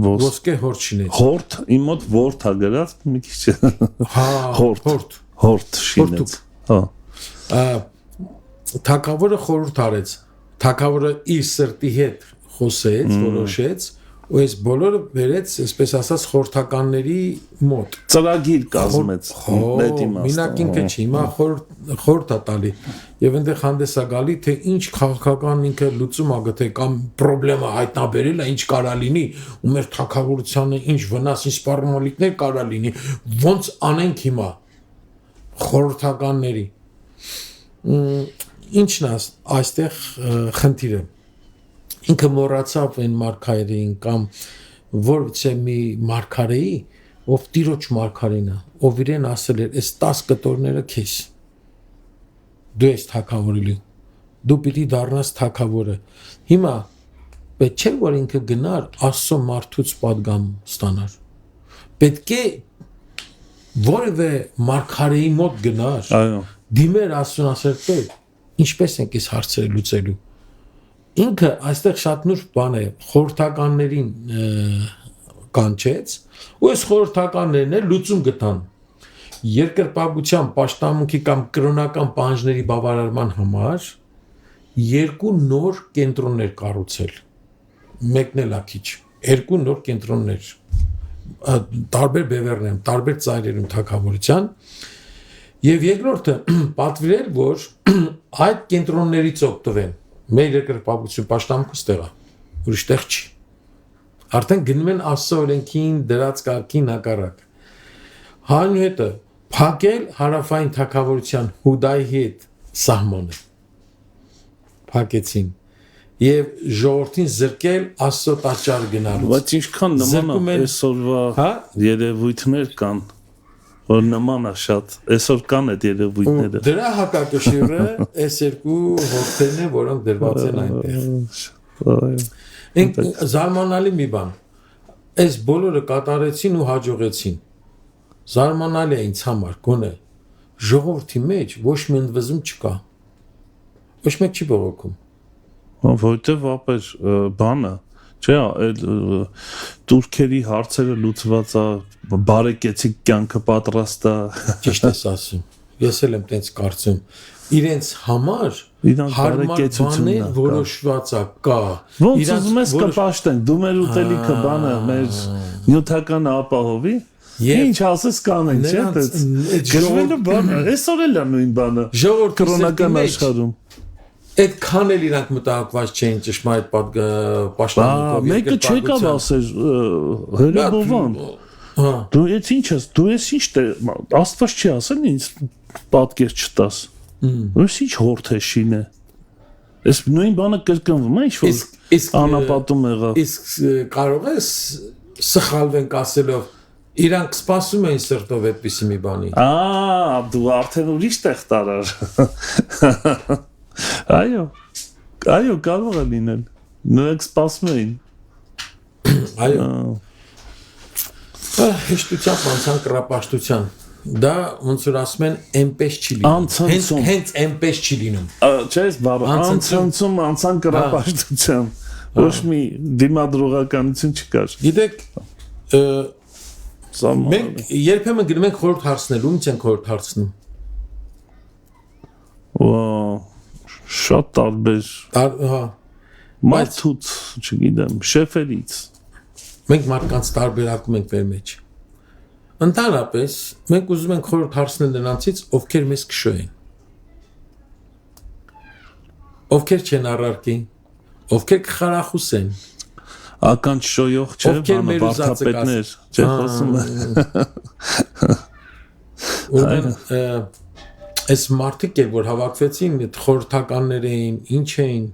ոսկե հորդ շինեց հորդ իմ մոտ ворդ է գրած մի քիչ հա հորդ շինեց հա թագավորը խորհուրդ արեց թագավորը իր սրտի հետ խոսեց, որոշեց, ու այս բոլորը վերեց, այսպես ասած, խորհրդականների մոտ։ Ծրագիր կազմեց այդ իմաստով։ Մենակ ինքը չի, հիմա խորհուրդ է տալի։ Եվ այնտեղ հանդես է գալի, թե ինչ քաղաքական ինքը լուծում ա գտե կամ խնդրեմը հայտնաբերել է, ինչ կարա լինի, ու մեր թագավորությանը ինչ վնաս, ինչ սպառնալիքներ կարա լինի, ոնց անենք հիմա խորհրդականների։ Ինչն է այստեղ խնդիրը։ Ինքը մոռացավ այն մարգարեին կամ որևէ մի մարգարեի, ով տիրոջ մարգարին է, ով իրեն ասել էր, այս 10 կտորները քեզ։ Դու ես թագավորելու։ Դու պիտի դառնաս թագավորը։ Հիմա պետք չէ որ ինքը գնար Աստծո մարդուց падգամ ստանար։ Պետք է որևէ մարգարեի մոտ գնար։ Այո։ Դիմեր Աստծուն ասել, «Տեր, ինչպես ենք այս հարցերը լուծելու»։ Ինքը այստեղ շատ նուրբ բան է, խորհրդականներին կանչեց, ու այս խորհրդականներն էլ լուծում գտան։ Երկրպագության պաշտամունքի կամ կրոնական պահանջների բավարարման համար 2 նոր կենտրոններ կառուցել։ Մեկն էլ ակիչ, 2 նոր կենտրոններ, տարբեր բևեռներում, տարբեր ծայրերում թագավորության, եւ երկրորդը պատվիրել, որ այդ կենտրոններից օգտվեն։ Մեր երկրպագություն պաշտամունքը ստեղա, ուրիշ տեղ չի։ Արդեն գնում են Աստծո օրենքին դրած կարգին հակառակ։ Հանուհետը փակել հարավային թագավորության Հուդայի հետ սահմանը։ Փակեցին եւ ժողովրդին զրկել Աստծո տաճար գնալուց։ Բայց ինչքան նման է այսօրվա երևույթներ կան, որ նման է շատ, այսօր կան այդ երևույթները։ Դրա հակակշիռը այս 2 հորթերն են, որոնք դրված են այնտեղ։ Ինք զարմանալի մի բան։ Այս բոլորը կատարեցին ու հաջողեցին։ Զարմանալի է ինձ համար, գոնե ժողովրդի մեջ ոչ մի ընդվզում չկա։ Ոչ մեկ չի բողոքում։ Որտեվ ապեր բանը, չէ, այդ տուրքերի հարցերը լուծված է, բարեկեցիկ կյանքը պատրաստ է։ Ճիշտ ես ասում։ Ես էլ եմ տենց կարծում։ Իրենց համար հարմար բաներ որոշված է կա։ Ոնց ուզում ես կպաշտենք, դու մեր ուտելիքը բանը, մեր նյութական ապահովի։ Ինչ ասես կանենք, չէ՞, գրվելը բանը, այսօր էլ է նույն բանը։ Կրոնական աշխարհում։ Այդքան էլ իրանք մտահոգված չէին ճշմարիտ պաշտամունքով։ Մեկը չեկավ ասեր հրեբովան։ Դու ես ինչ ես, դու ես ինչ Աստված չի ասել ինձ պատկեր չտաս։ Ո՞ւս ինչ հորթեշին է։ Այս նույն բանը կրկնվում է, ինչ որ անապատում եղավ։ Իսկ կարող ես սխալվենք ասելով իրանք սպասում էին սրտով այդպիսի մի բանի։ Դու արդեն ուրիշ տեղ տարար։ Այո, կարող է լինել։ Նրանք սպասում էին։ Այո։ Հեշտությամբ անցան կռապաշտության։ Դա ոնց որ ասում են, այնպես չի լինում։ Հենց այնպես չի լինում։ Չէ՞, բառը անցնցում անցան կռապաշտության։ Ոչ մի դիմադրողականություն չկար։ Գիտեք, մենք երբեմն գնում ենք խորհուրդ հարցնելու, ինչ ենք խորհուրդ հարցնում։ Շատ տարբեր։ Հա։ Մարդուց, չգիտեմ, շեֆերից։ Մենք մարդկանց տարբերակում ենք մեր մեջ։ Ընդհանրապես, մենք ուզում ենք խորհուրդ հարցնել նրանցից, ովքեր մեզ կշոյեն։ Ովքեր չեն առարկի, ովքեր կխարախուսեն։ Ականջ շոյող չէ, բանը վարդապետներ, չէ՞ խոսում։ Ուրեմն այս մարդիկ էլ որ հավաքվեցին, այդ խորհրդականներ էին, ինչ էին։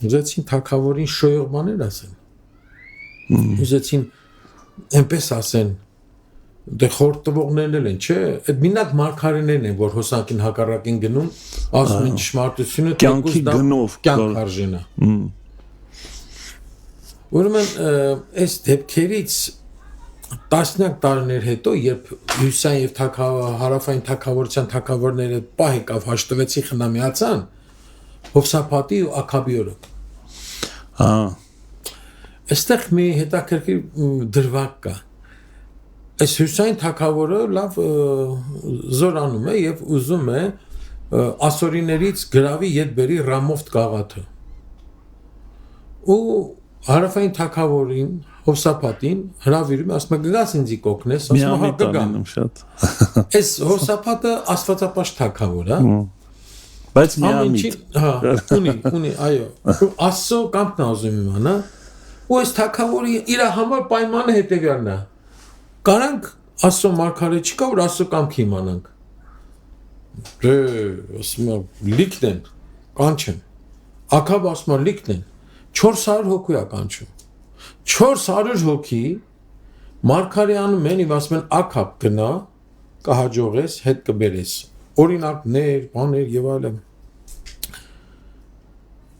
Ուզեցին թագավորին շոյող բաներ ասեն։ Ուզեցին այնպես ասեն, դե խորհրդողներն են, չէ՞, այդ մինակ մարգարեներն են, որ հոսանքին հակառակին գնում, ասում են ճշմարտությունը, կյանքի գնով կյանք արժենա։ Ուրեմն այս դեպքերից տասնյակ տարիներ հետո, երբ հյուսային եւ հարավային թագավորության թագավորները պահ եկավ հաշտվեցի խնամիացան, Հովսափատի ու Աքաբի օրը։ Այստեղ մի հետաքրքիր դրվագ կա։ Այս հյուսային թագավորը լավ զորանում է եւ ուզում է ասորիներից գրավի յետ բերի Ռամովտ գաղաթը։ ու հարավային թագավորին Հովսափատին հրավիրում է, ասում է գնաս ինձ կօգնես, ասում է հա կգամ։ Շատ։ Այս Հովսափատը աստվածապաշտ թագավոր է։ Բայց միամիտ։ Հա, ունի, այո։ Աստծո կամքն ուզում իմանա։ Ու այս թագավորի իր համար պայմանը հետևյալն է։ Կարանք Աստծո մարգարե չկա, որ Աստծո կամքը իմանանք։ Դե, ասում եմ, լիքն են, կանչեն։ Աքաբ ասում է լիքն են, 400 հոգու է կանչում։ 400 հոգի մարգարե անում են եւ ասում են Աքաբ գնա, կհաջողես, հետ կբերես։ Օրինակներ, բաներ եւ այլն։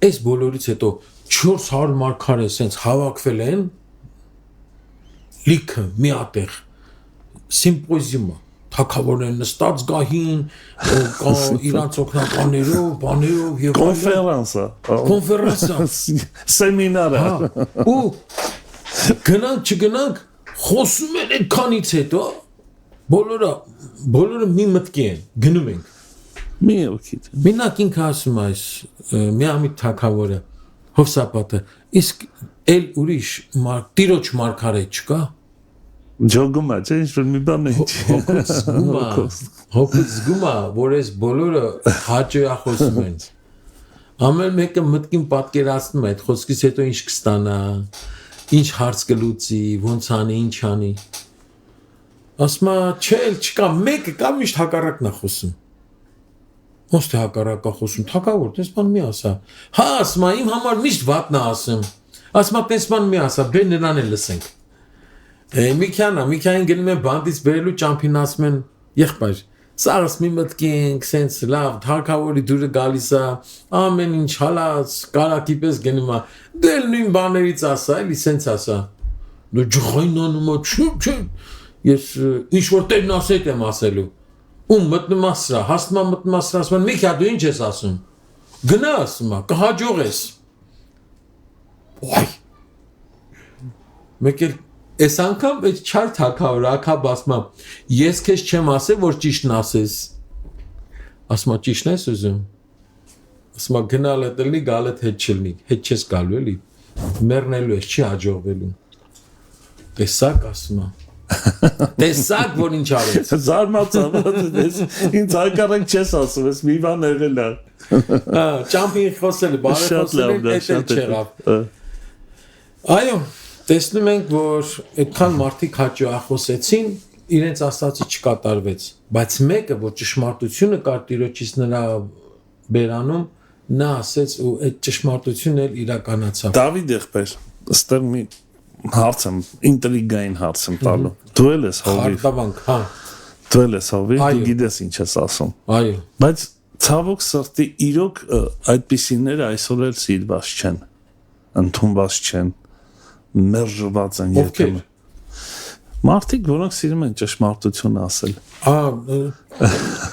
Այս բոլորից հետո 400 մարգարե sense հավաքվել են լիքը միատեղ սիմպոզիումը թագավորներն նստած գահին իրանց օգնականներով, բաներով եւ կոնֆերանսա սեմինարը ու գնանք չգնանք խոսում են այդքանից հետո բոլորը մի մտքի են գնում ենք մի օքիտ մենակ ինքը ասում այս միամիտ թագավորը Հովսափատը իսկ էլ ուրիշ տիրոջ մարգարե չկա Ջոգում է, չէ՞ ինչ-որ մի բան է։ Հոգուց զգում է, որ այս բոլորը հաճախոսում են։ Ամեն մեկը մտքին պատկերացնում է, այդ խոսքից հետո ինչ կստանա, ինչ հարց կլուծի, ոնց անի, ինչ անի։ Ասում է, չէ, չկա, մեկը կա միշտ հակառակն է խոսում։ Ոնց թե հակառակն է խոսում, թագավոր, տես բան մի ասա։ Հա, ասում է, իմ համար միշտ վատն է ասում։ Ասում է, տես բան մի ասա, բեր նրան էլ լսենք։ Միքյանին գնում են բանդից բերելու ճամփին ասում են եղբայր սարս մի մտքինք սենց լավ թագավորի դուրը գալիս է ամեն ինչ հալած կարակի պես գնում է դել նույն բաներից ասա էլի սենց ասա դու ջղայնանում է ես ինչ որ տերն ասետ եմ ասելու ում մտնում ասրա հասնում մտնում ասրա ասում Միքյա դու ինչ ես ասում գնա ասում է կհաջողես ոայ մեկ էլ Այս անգամ այդ չար թագավորը Աքաբ ասում է ես քեզ չեմ ասել որ ճիշտն ասես ասում է ճիշտն ես ուզում ասում է գնալ էտելի գալդ հետ չլինի հետ չես գալու էլի մեռնելու ես չի հաջողվելու տեսակ ասում է տեսակ որ ինչ արեց զարմացա ինձ հակառակ չես ասում ես մի բան եղել է հա ճամփին խոսել բարեխոսել էտել չեղավ այո Տեսնում ենք, որ այդքան մարդիկ հաճախոսեցին, իրենց ասածը չկատարվեց, բայց մեկը, որ ճշմարտությունը կար տիրոջից նրա բերանում, նա ասեց ու այդ ճշմարտությունն էլ իրականացավ։ Դավիթ եղբայր, ըստեղ մի հարց եմ, ինտրիգային հարց եմ տալու։ Դու էլ ես հովիվ։ Հարթավանք, հա։ Դու էլ ես հովիվ, դու գիտես ինչ ես ասում։ Այո։ Բայց ցավոք սրտի իրոք այդպիսիները այսօր էլ սիրված չեն, ընդունված չեն։ Մերժված են երբեմն։ Մարդիկ, որոնք սիրում են ճշմարտություն ասել։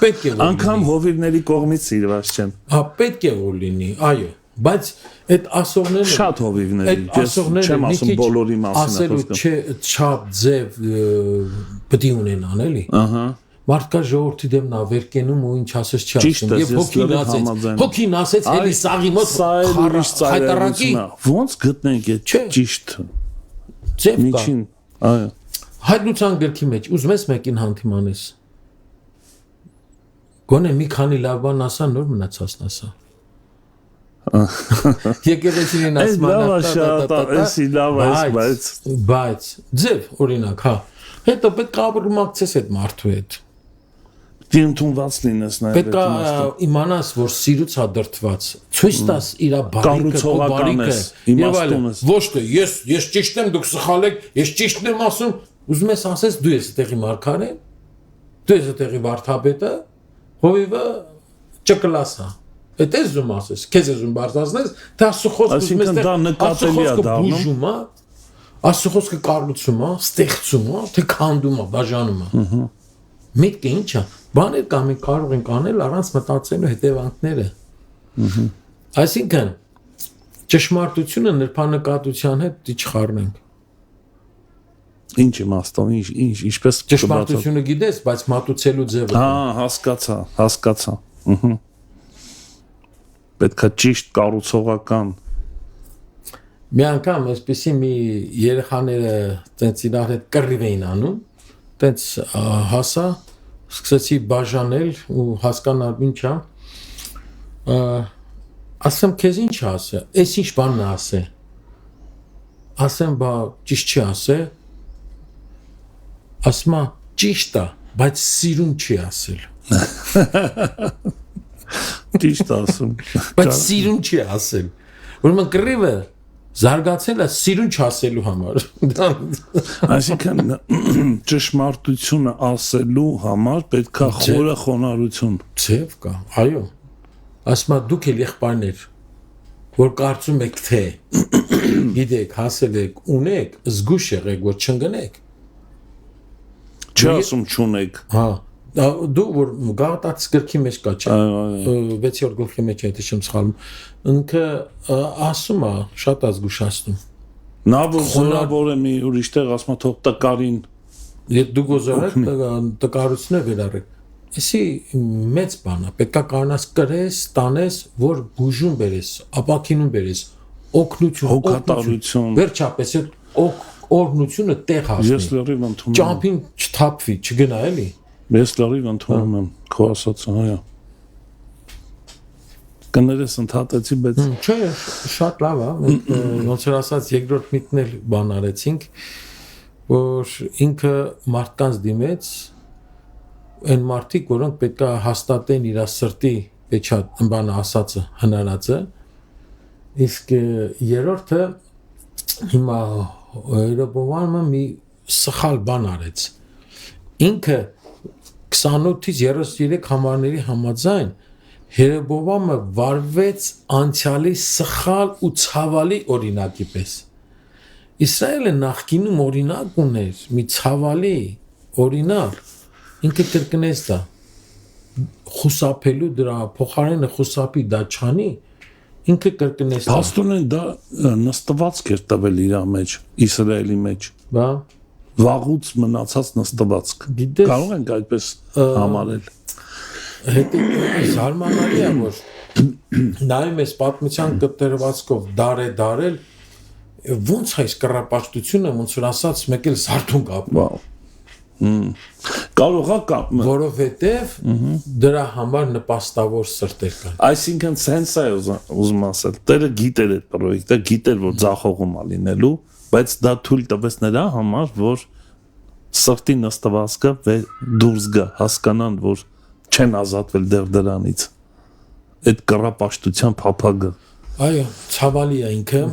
Պետք է անգամ հովիվների կողմից սիրված չեն։ Հա, պետք է որ լինի, այո, բայց այդ ասողները շատ հովիվների, ես չեմ ասում բոլորի մասին, ասելու չափ ձև պետք ունենան, էլի։ Ահա։ Մարդկա ժողովրդի դեմ նա վերկենում ու ինչ ասես չի ասում։ Եվ հոգին ասեց, էլի սաղի մոտ խայտարակի։ Ոնց գտնենք այդ ճիշտը։ Ձև կա։ Միջին, այո։ Հայտնության գրքի մեջ ուզում ես մեկին հանդիմանես։ Գոնե մի քանի լավ բան ասա, նոր մնացածն ասա։ Եկեղեցին ասում բայց ձև օրինակ, հա։ Հետո պետք է ապրումակցես այդ մարդու հետ։ Դիմտունված լինես նաև պետք է իմանաս որ սիրուց է դրթված ցույց տաս իր բարիքը եւ այլն ոչ թե ես ճիշտ եմ դուք սխալ եք ես ճիշտն եմ ասում ուզում ես ասես դու ես այդտեղի մարգարեն դու ես այդտեղի վարդապետը հովիվը ճկլասա այդ ես ուզում ասես քեզ ես ուզում բարձրացնես դա սխոս ուզում ես դա նկատելի է դառնում ասխոսքը կառուցում է ստեղծում է թե քանդում է բաժանում է միտքը ինչ է բաներ կամ կարող ենք անել առանց մտածելու հետևանքները այսինքն ճշմարտությունը նրբանկատության հետ չխառնենք ինչ իմաստով ինչպես ճշմարտությունը գիտես բայց մատուցելու ձևը հա հասկացա պետք է ճիշտ կառուցողական մի անգամ այսպեսի մի երեխաները տենց իրար հետ կռիվ էին անում, տենց հասա, սկսեցի բաժանել ու հասկանալ ինչ է, ասեմ քեզ ինչ ասե, այս ինչ բանն է ասե, ասեմ բա ճիշտ չի ասե, ասմա ճիշտ է, բայց սիրուն չի ասել, ճիշտ ասում, բայց սիրուն չի ասել, ուրեմն կռիվը զարգացել է սիրուն չասելու համար, այսինքն ճշմարտությունը ասելու համար պետք է խորը խոնարհություն, ձև կա, այո, ասմա դուք էլ եղբայրներ, որ կարծում եք թե գիտեք, հասել եք, ունեք, զգուշ եղեք, որ չընկնեք, չի ասում չունեք, հա, դու որ Գաղատացիս գրքի մեջ կա, չէ, 6-րդ գլխի մեջ է, եթե չեմ սխալվում, ինքը ասում է, շատ է զգուշացնում, նա որ զորավոր է մի ուրիշ տեղ ասում է թող տկարին, դու գոզորեք տկարությունը վերարեք, Էսի մեծ բան է, պետք է կարողանաս կրես, տանես, որ բուժում բերես, ապակինում բերես, օգնություն, հոգատարություն, վերջապես այդ օրհնությունը տեղ հասնի։ Ես լրիվ ընդունում եմ։ Ճամփին չթափվի, չգնա էլի։ Ես լրիվ ընդունում եմ քո ասածը, հայա։ Կներես ընդհատեցի, բայց Չէ, շատ լավ է, մենք ոնց որ ասած երկրորդ միտքն էլ բան արեցինք, որ ինքը մարդկանց դիմեց այն մարդիկ, որոնք պետք է հաստատեն իր սրտի պեչատ բանը ասածը, հնարածը, իսկ երրորդը հիմա Երոբոամը մի սխալ բան արեց։ Ինքը 28-ից 33 համարների համաձայն Երոբոամը վարվեց անցյալի սխալ ու ցավալի օրինակի պես։ Իսրայելը նախկինում օրինակ ուներ, մի ցավալի օրինակ ինքը կրկնեց դա խուսափելու դրա փոխարենը խուսափի դա չանի ինքը կրկնեց դա Փաստորեն դա նստվածք էր տվել իր մեջ Իսրայելի մեջ բա վաղուց մնացած նստվածք կարող ենք այդպես համարել հետո զարմանալի է որ նայում ես պատմության կտրվածքով դարել ոնց է այս կռապաշտությունը ոնց որ ասած մեկ էլ զարթուն կապ վաու Կարող է կամ որովհետև դրա համար նպաստավոր սրտեր կան Այսինքն sense է ուզում ասել Տերը գիտեր այդ պրոյեկտը գիտեր որ ձախողում է լինելու բայց դա թույլ տվեց նրա համար որ սրտի նստվածքը դուրս գա հասկանան որ չեն ազատվել դեռ դրանից այդ կռապաշտության փափագը Այո ցավալի է ինքը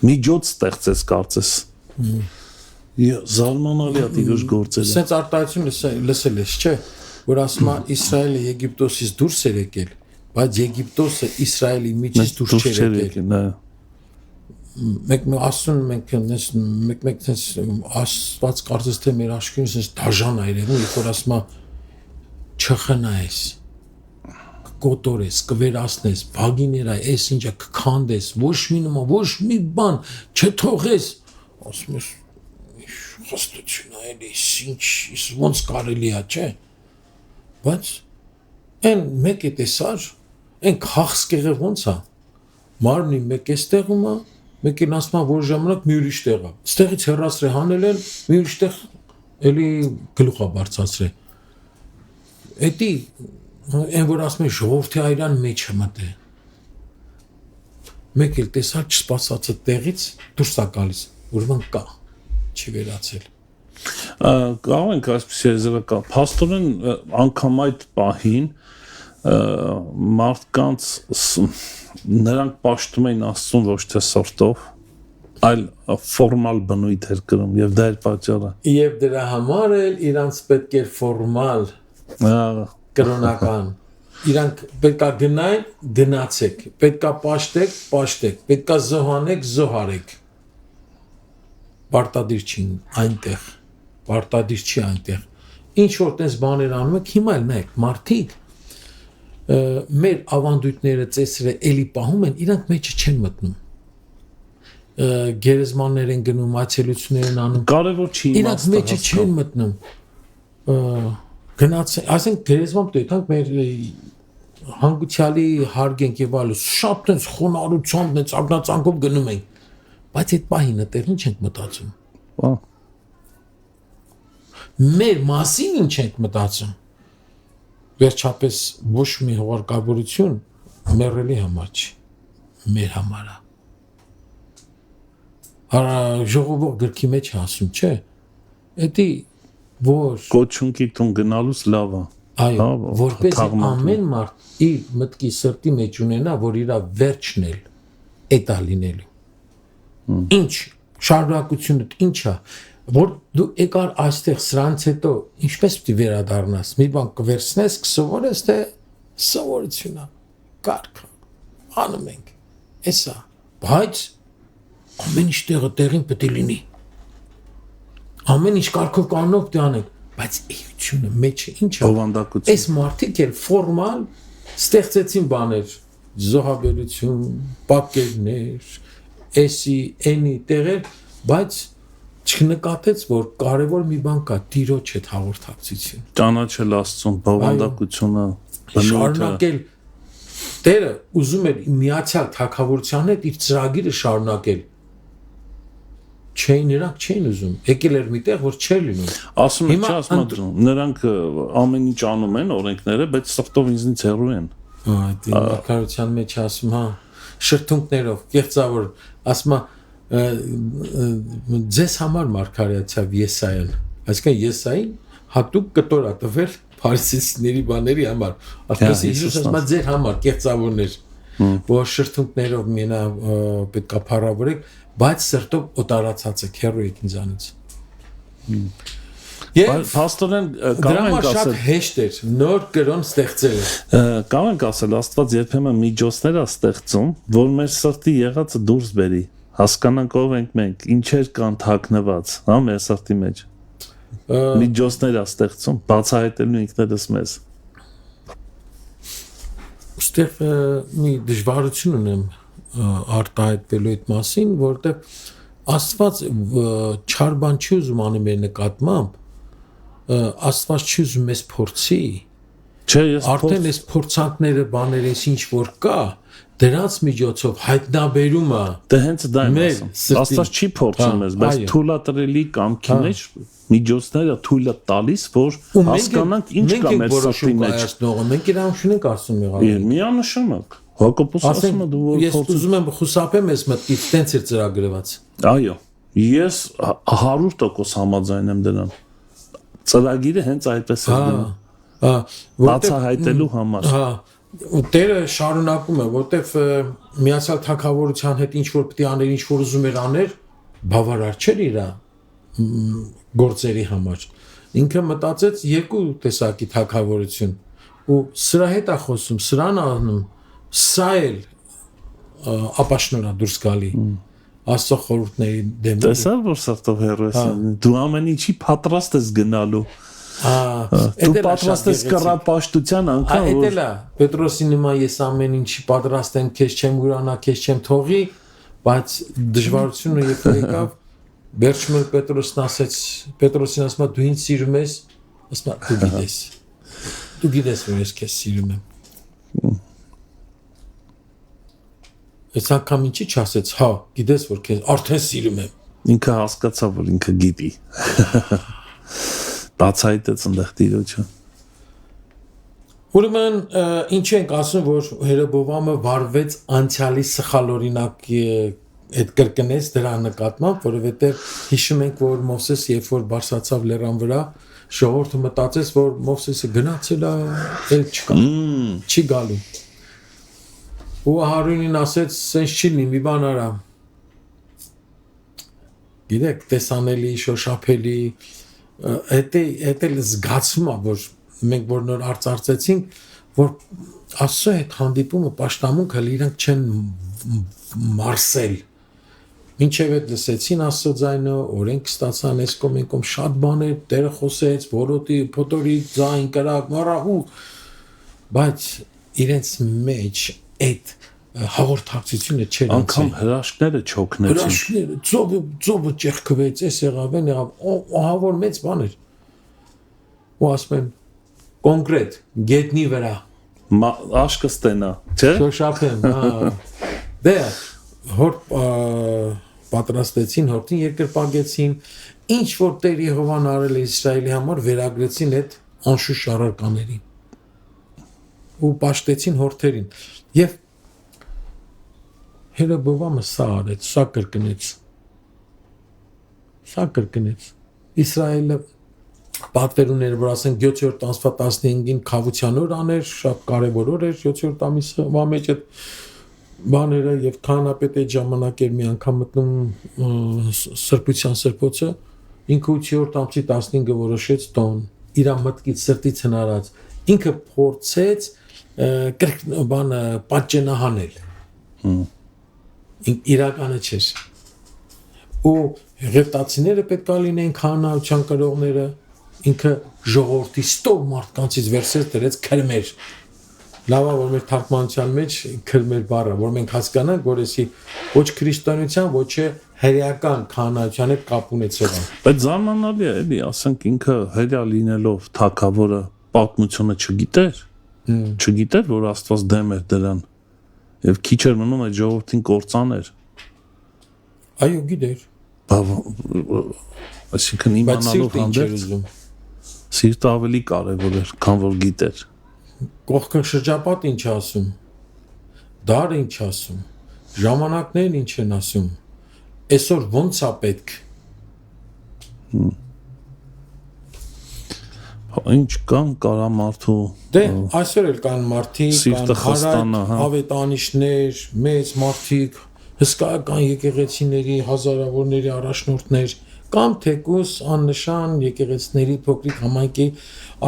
միջոց ստեղծեց կարծես Զարմանալի է դիգուշ գործել Սենց արտահայտություն լսել ես, չէ, որ ասում է Իսրայելը Եգիպտոսից դուրս էր եկել, բայց Եգիպտոսը Իսրայելի միջից դուրս չէր եկել։ Մեկ ասում մեկ աստված կարծես թե մեր աշխարհին սենց դաժան է երևում, երբ որ ասում է չխնայես, կկոտորես, կվերացնես, բագիներա, այս ինչա կքանդես, ոչ մի նման, ոչ մի բան չթողես, ասում ես Հաստություն այլի, ինչ, ոնց կարելի է, չէ, բայց են մեկ է տեսար, են կաղսկեղը ոնց է, մարմնի մեկ է ստեղում է, մեկ են ասմա, որ ժամանակ մի ուրիշ տեղ է, ստեղից հեռասր է հանել են, մի ուրիշ տեղ էլի գլուխ է բարձացրել, էտի, են որ ասում է ժողովրդի այրան մեջ է մտե, մեկ էլ տեսար չսպասածը տեղից դուրս է գալիս, ուրեմն կա չի վերացել Կարող ենք այսպեսի եզրակալ Փաստորեն անգամ այդ պահին մարդկանց նրանք պաշտում էին Աստծուն ոչ թե սրտով այլ ֆորմալ բնույթ էր կրում եւ դա էր պատճառը եւ դրա համար էլ իրանց պետք էր ֆորմալ կրոնական իրանք պետքա գնային գնացեք պետքա պաշտեք պետքա զոհանեք զոհարեք Պարտադիր չի այնտեղ, պարտադիր չի այնտեղ, ինչ որ տես բաներ անում եք, հիմա էլ նայեք, մարդիկ մեր ավանդույթները ծեսրը էլի պահում են, իրանք մեջը չեն մտնում, գերեզմաններ են գնում, այցելություններ են անում, կարևոր չի իրանք մեջը չեն մտնում, գնացեն, ասենք գերեզման պետք մեր հանգուցյալի հարգենք եւ այլն, շատ տես խոնարհությամբ, տես ագնացանքով գնում ենք բայց այդ պահին այդտեղ ինչ ենք մտածում։ Ահա Մեր մասին ինչ ենք մտածում։ Վերջապես ոչ մի հողարկավորություն մեռելի համար չի, մեր համար է։ Արա ժողովուրդ գրքի մեջ ասում, չէ։ Էդի որ կոչունքի տուն գնալուց լավ է։ այո, որպես ամեն մարդ իր մտքի սրտի մեջ ունենա, որ իր վերջն էլ էտա լինելու։ Ինչ շարունակությունը ինչ է, որ դու եկար այստեղ սրանից հետո ինչպես պիտի վերադառնաս, մի բան կվերցնես, կսովորես, թե սովորություն է, կարգ անում ենք, էսա, բայց ամեն ինչ տեղին պետք է լինի, ամեն ինչ կարգով կանոնով պետք է անենք, բայց էությունը մեջը ինչ է, Բովանդակություն։ այս մարդիկ էլ ֆորմալ ստեղծեցին բաներ, զոհաբերություն, պատկերներ, էսի, էնի տեղեր, բայց չնկատեց, որ կարևոր մի բան կա, Տիրոջ հետ հաղորդակցություն։ Ճանաչել Աստծուն, բովանդակությունը, Շարունակել Տերը ուզում էր միացյալ թագավորության հետ իր ծրագիրը շարունակել։ Նրանք չէին ուզում, եկել էր միտեղ, որ չէր լինում։ ասում եմ, չէ, ասում եմ, նրանք ամեն ինչ անում են օրենքները, բայց սրտով ինձնից հեռու են։ Այդ մարգարության մեջ ասում, հա, շրթունքներով, կեղծավոր, ասում ձեզ համար մարգարեացավ Եսայան, այսինքն Եսային հատուկ կտոր է տվել փարիսեցիների բաների համար, ասես Հիսուս ասում է ձեր համար կեղծավորներ, որ շրթունքներով մենա պետք է փառավորեք, բայց սրտով օտարացած եք, հեռու եք ինձանից։ Եվ Փաստորեն դրա համար շատ հեշտ էր նոր կրոն ստեղծելը։ Կարող ենք ասել, Աստված երբեմն միջոցներ է ստեղծում, որ մեր սրտի եղածը դուրս բերի, հասկանանք ով ենք մենք, ինչեր կան թաքնված, հա, մեր սրտի մեջ։ Միջոցներ է ստեղծում, բացահայտելու ինքներս մեզ։ Ստեղ մի դժվարություն ունեմ արտահայտվելու այդ մասին, որտեղ Աստված չար բան չի ուզում անի մեր նկատմամբ, Աստված չի ուզում մեզ փորձի։ Չէ, ես արդեն այս փորձանքները, բաները, ինչ որ կա, դրանց միջոցով հայտնաբերումը դե հենց դա եմ ասում։ Աստված չի փորձում մեզ, բայց թույլատրելի կամքի մեջ միջոցները թույլ է տալիս, որ հասկանանք ինչ կա մեր սրտի մեջ։ Մենք իրանք չունենք ասում եղավ։ Միանշանակ Հակոբոս ասում է դու որ ես ուզում եմ խուսափեմ այս մտքից, տենց էր ծրագրված։ Այո, ես 100% համաձայն եմ դրան։ Ծրագիրը հենց այդպես է դնում։ Բացահայտելու համար։ Հա, Տերը շարունակում է, որտեվ միացյալ թագավորության հետ ինչ որ պետք է աներ, ինչ որ ուզում էր աներ, բավարար չէր իր գործերի համար։ Ինքը մտածեց երկու տեսակի թագավորություն ու սրա հետ է խոսում, սրան անում, սա էլ ապաշնորա դուրս գալի Աստծո խորհուրդների դեմ։ Տեսա՞ր որ սրտով հեռու ես, դու ամեն ինչի պատրաստ ես գնալու։ Դու պատրաստ ես կռապաշտության անգամ։ Այդ էլա Պետրոսի նման ես ամեն ինչի պատրաստ եմ, քեզ չեմ գուրանա, քեզ չեմ թողի, բայց դժվարությունը եկավ վերջում Պետրոսն ասեց, Պետրոսին ասում է դու ինձ սիրում ես, ասում է դու գիտես։ Դու գիտես որ ես քեզ սիրում եմ։ Այս անգամ ինչի չասեց, հա, գիտես որ քեզ արդեն սիրում եմ։ Ինքը հասկացավ որ ինքը գիտի։ Բացահայտեց այնտեղ Տիրոջը։ Ուրեմն ինչ ենք ասում որ Հերոբովամը վարվեց անցյալի սխալ օրինակի այդ կրկնեց դրա նկատմամբ, որովհետև հիշում ենք որ Մովսես երբ որ բարձրացավ լեռան վրա, ժողովուրդը մտածեց որ Մովսեսը գնացել է, էլ չկա, չի գալու։ Ու Հարունին ասեց, սենց չի լինի, մի բան արա։ Գիտեք, տեսանելի, շոշափելի, հետ էլ զգացում է, որ մենք որ նոր արծարծեցինք, որ Աստծո հետ հանդիպումը պաշտամունքը իրանք չեն մարսել։ Մինչև այդ լսեցին Աստծո ձայնը, օրենք ստացան, այս կողմ այն կողմ շատ բաներ, Տերը խոսեց, որոտի, փոթորի, ձայն, կրակ, մառախու, բայց իրենց մեջ այդ հաղորդակցությունը չէր անգամ հրաշքները չօգնեցին։ Հրաշքները, ծովը ճեղքվեց, էս եղավ, այն եղավ, ահա որ մեծ բան էր։ Ու ասում եմ, կոնկրետ, գետնի վրա։ Աշկը ստենա, չէ՞։ Շոշափեմ, հա։ Դե հոր պատրաստեցին, հորտին երկրպագեցին, ինչ որ Տեր Եհովան արել է Իսրայելի համար, վերագրեցին այդ անշուշտ առարկաներին ու պաշտեցին հորթերին եւ Հերոբովամը սա արեց, սա կրկնեց Իսրայելը պատվերուները, որ ասեն 7-րդ ամսվա 15-ին Քավության օր աներ, շատ կարևոր օր էր 7-րդ ամիսը, մեջ այդ բաները եւ քահանապետը այդ ժամանակ էր մի անգամ մտնում սրբության սրբոցը, ինքը 8-րդ ամսի 15-ը որոշեց տոն, իր մտքից սրտից հնարած, ինքը փորձեց բանը պատճենահանել։ Իրականը չէր։ Ու Եգիպտացիները պետք է լինեն քահանայության կրողները, ինքը ժողովրդի ստոր մարդկանցից վերցրեց դրեց քրմեր։ Լավ է որ մեր թարգմանության մեջ քրմեր բառը, որ մենք հասկանանք, որ էսի ոչ քրիստոնեության, ոչ հրեական քահանայության հետ կապ ունեցող է։ Բայց զարմանալի է, էլի, ասենք ինքը հրեա լինելով թագավորը պատմությունը չգիտեր, որ Աստված դեմ էր դրան։ Եվ քիչ էր մնում այդ ժողովրդին կործաներ։ Այո, գիտեր։ Այսինքն իմանալով հանդերձ սիրտը ավելի կարևոր էր, քան որ գիտեր։ Կողքը շրջապատը ինչ ասում, դարը ինչ ասում, ժամանակներն ինչ են ասում, այսօր ոնց է պետք։ Ինչ կան կարամարդու Դե այսօր էլ կան մարդիկ, սիրտը խստանա, հա։ ավետանիշներ, մեծ մարդիկ, հսկայական եկեղեցիների հազարավորների առաջնորդներ, կամ թեկուս աննշան եկեղեցիների փոքրիկ համայնքի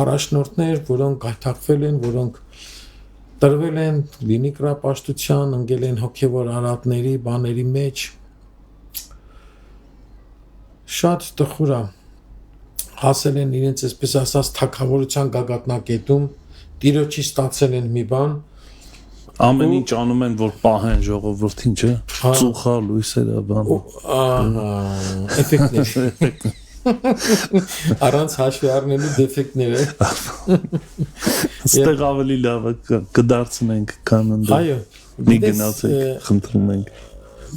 առաջնորդներ, որոնք գայթակղվել են, որոնք տրվել են լինի կրապաշտության, ընկել են հոգևոր արատների, բաների մեջ։ Շատ տխուր է։ Հասել են իրենց այսպես ասած թագավորության գագաթնակետում, տիրոջի ստացել են մի բան, ամեն ինչ անում են, որ պահեն ժողովրդին, չէ՞։ Ծուխա, լույսերը, բան։ Էֆեկտներ։ Առանց հաշվի առնելու դեֆեկտները։ Ստեղ ավելի լավ է կդարձնենք, քան ընդ։ Այո։ Մի գնացեք, խնդրում ենք։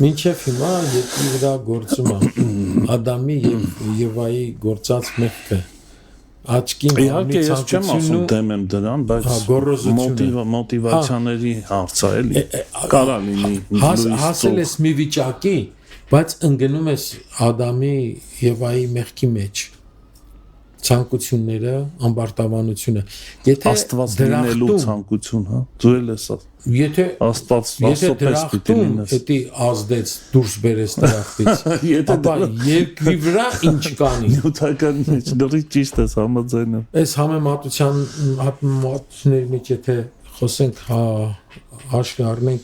Մինչև հիմա երկրի վրա գործում է Ադամի եւ Եվայի գործած մեղքը։ Աչքին իհարկե ես չեմ ասում դեմ եմ դրան, բայց մոտիվացիաների հարց է, էլի։ Կարա լինի։ Հասել ես մի վիճակի, բայց ընկնում ես Ադամի Եվայի մեղքի մեջ։ Ցանկությունները, ամբարտավանությունը։ Եթե Աստված լինելու ցանկություն, հա։ Դու էլ ես ասում։ Եթե Աստված ասոպես պիտի լինես։ Եթե ազդեց դուրս բերես դրախտից, ապա երկրի վրա ինչ կանի։ Նյութական մեջ դրի ճիշտ ես համաձայնում։ Այս համեմատությունների մեջ եթե խոսենք, հաշվի առնենք,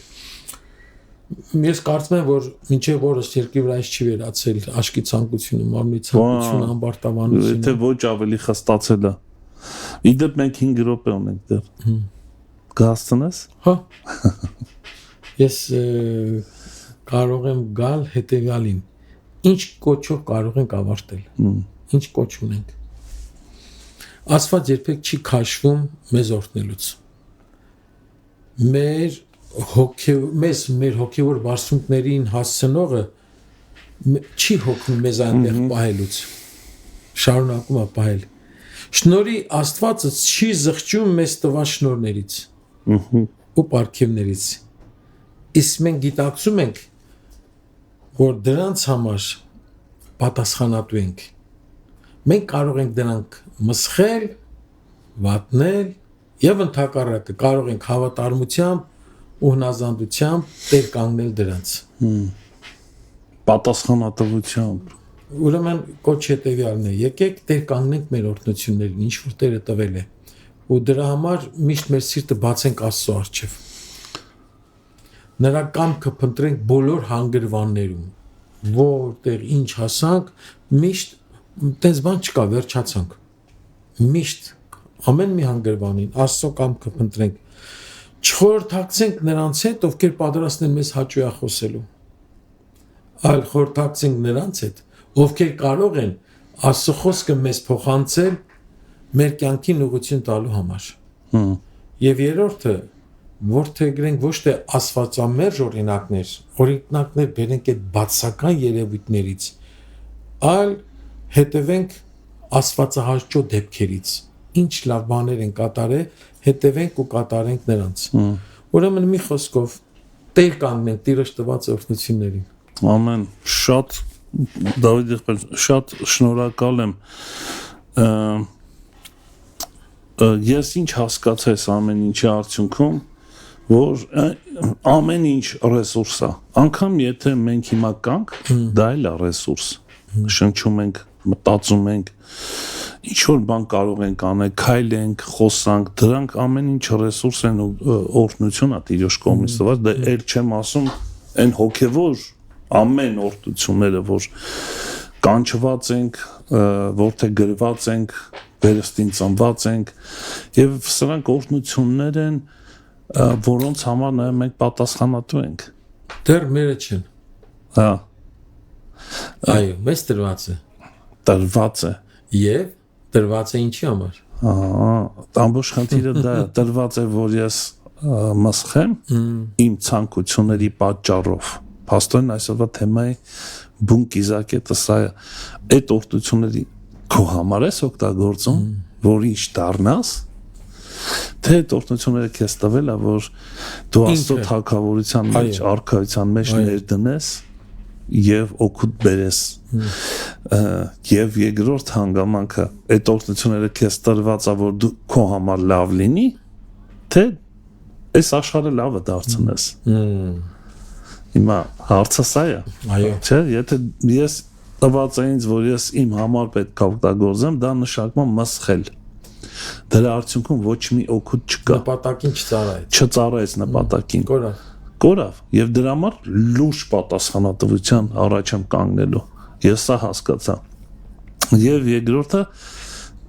ես կարծում եմ, որ մինչև օրս երկրի վրա չի վերացել աշկի ցանկությունը, մարմնի ցանկությունը, ամբարտավանությունը։ Եթե ոչ ավելի խստացել է։ Իդեպ մենք 5 րոպե ունենք դեռ։ Կհասցնես։ Հա։ Ես կարող եմ գալ հետեւյալին։ Ինչ կոչով կարող ենք ավարտել։ Ինչ կոչ ունենք։ Աստված երբեք չի քաշվում մեզ օրհնելուց։ Մեր հոգևոր բարձունքներին հասցնողը չի հոգնում մեզ այնտեղ պահելուց։ Շարունակում է պահել։ Շնորհի Աստվածը չի զղջում մեզ տված շնորհներից ու պարգևներից։ Իսկ մենք գիտակցում ենք, որ դրանց համար պատասխանատու ենք։ Մենք կարող ենք դրանք մսխել, վատնել եւ ընդհակառակը կարող ենք հավատարմությամբ ու հնազանդությամբ տեր կանգնել դրանց։ Պատասխանատվությամբ։ Ուրեմն կոչ հետեւյալն է. եկեք տեր կանգնենք մեր օրհնություններին, ինչ որ Տերը տվել է, ու դրա համար միշտ մեր սիրտը բացենք Աստծո առջև։ Նրա կամքը փնտրենք բոլոր հանգրվաններում, որտեղ ինչ հասանք, միշտ տես բան չկա, վերջացանք։ Միշտ ամեն մի հանգրվանին Աստծո կամքը փնտրենք։ Չխորհրդակցենք նրանց հետ, ովքեր պատրաստ են մեզ հաճոյախոսելու, այլ խորհրդակցենք նրանց հետ, ովքեր կարող են Աստծո խոսքը մեզ փոխանցել մեր կյանքին ուղղություն տալու համար։ Եվ երրորդը, որթեգրենք ոչ թե աստվածամերժ օրինակներ բերենք այդ բացական երևույթներից, այլ հետևենք աստվածահաճո դեպքերից, ինչ լավ բաներ են կատարել, հետևենք ու կատարենք նրանց։ Ուրեմն մի խոսքով տեր կանգնենք Տիրոջ տված օրհնություններին։ Ամեն, շատ Դավիթ եղբայր, շատ շնորհակալ եմ։ Ես ինչ հասկացա այս ամեն ինչի արդյունքում, որ ամեն ինչ ռեսուրս է։ Անկամ եթե մենք հիմա կանք, դա էլ է ռեսուրս։ Շնչում ենք, մտածում ենք, ինչ որ բան կարող ենք անել, քայլենք, խոսանք, դրանք ամեն ինչ ռեսուրս են ու օրհնություն է Տիրոջ կողմից տված, դա էլ չեմ ասում այն հոգևոր ամեն օրհնությունները, որ կանչված ենք, որթե գրված ենք, վերստին ծնված ենք, եւ սրանք օրհնություններ են, որոնց համար նաեւ մենք պատասխանատու ենք։ Դեռ մերը չեն։ Հա։ Այո, մեզ տրված է։ Տրված է։ Եվ տրված է ինչի համար։ Ամբողջ խնդիրը դա է, տրված է, որ ես մսխեմ իմ ցանկությունների պատճառով։ Փաստորեն այսօրվա թեմայի բուն կիզակետը սա է։ Այդ օրհնությունների քո համար ես օգտագործում, որ ինչ դառնաս, թե այդ օրհնությունները քեզ տվել է, որ դու Աստծո թագավորության մեջ, արքայության մեջ ներդնես եւ օգուտ բերես։ Եվ երկրորդ հանգամանքը, այդ օրհնությունները քեզ տրված է, որ դու քո համար լավ լինի, թե այս աշխարհը լավը դարձնես։ Հիմա հարցը սա է։ Այո։ Չէ, եթե ես տված է ինձ, որ ես իմ համար պետք է օգտագործեմ, դա նշանակում է մսխել։ Դրա արդյունքում ոչ մի օգուտ չկա։ Նպատակին չծառայեց։ Չծառայեց նպատակին։ Կորավ։ Եվ դրա համար լուրջ պատասխանատվության առաջ եմ կանգնելու։ Ես սա հասկացա։ Եվ երկրորդը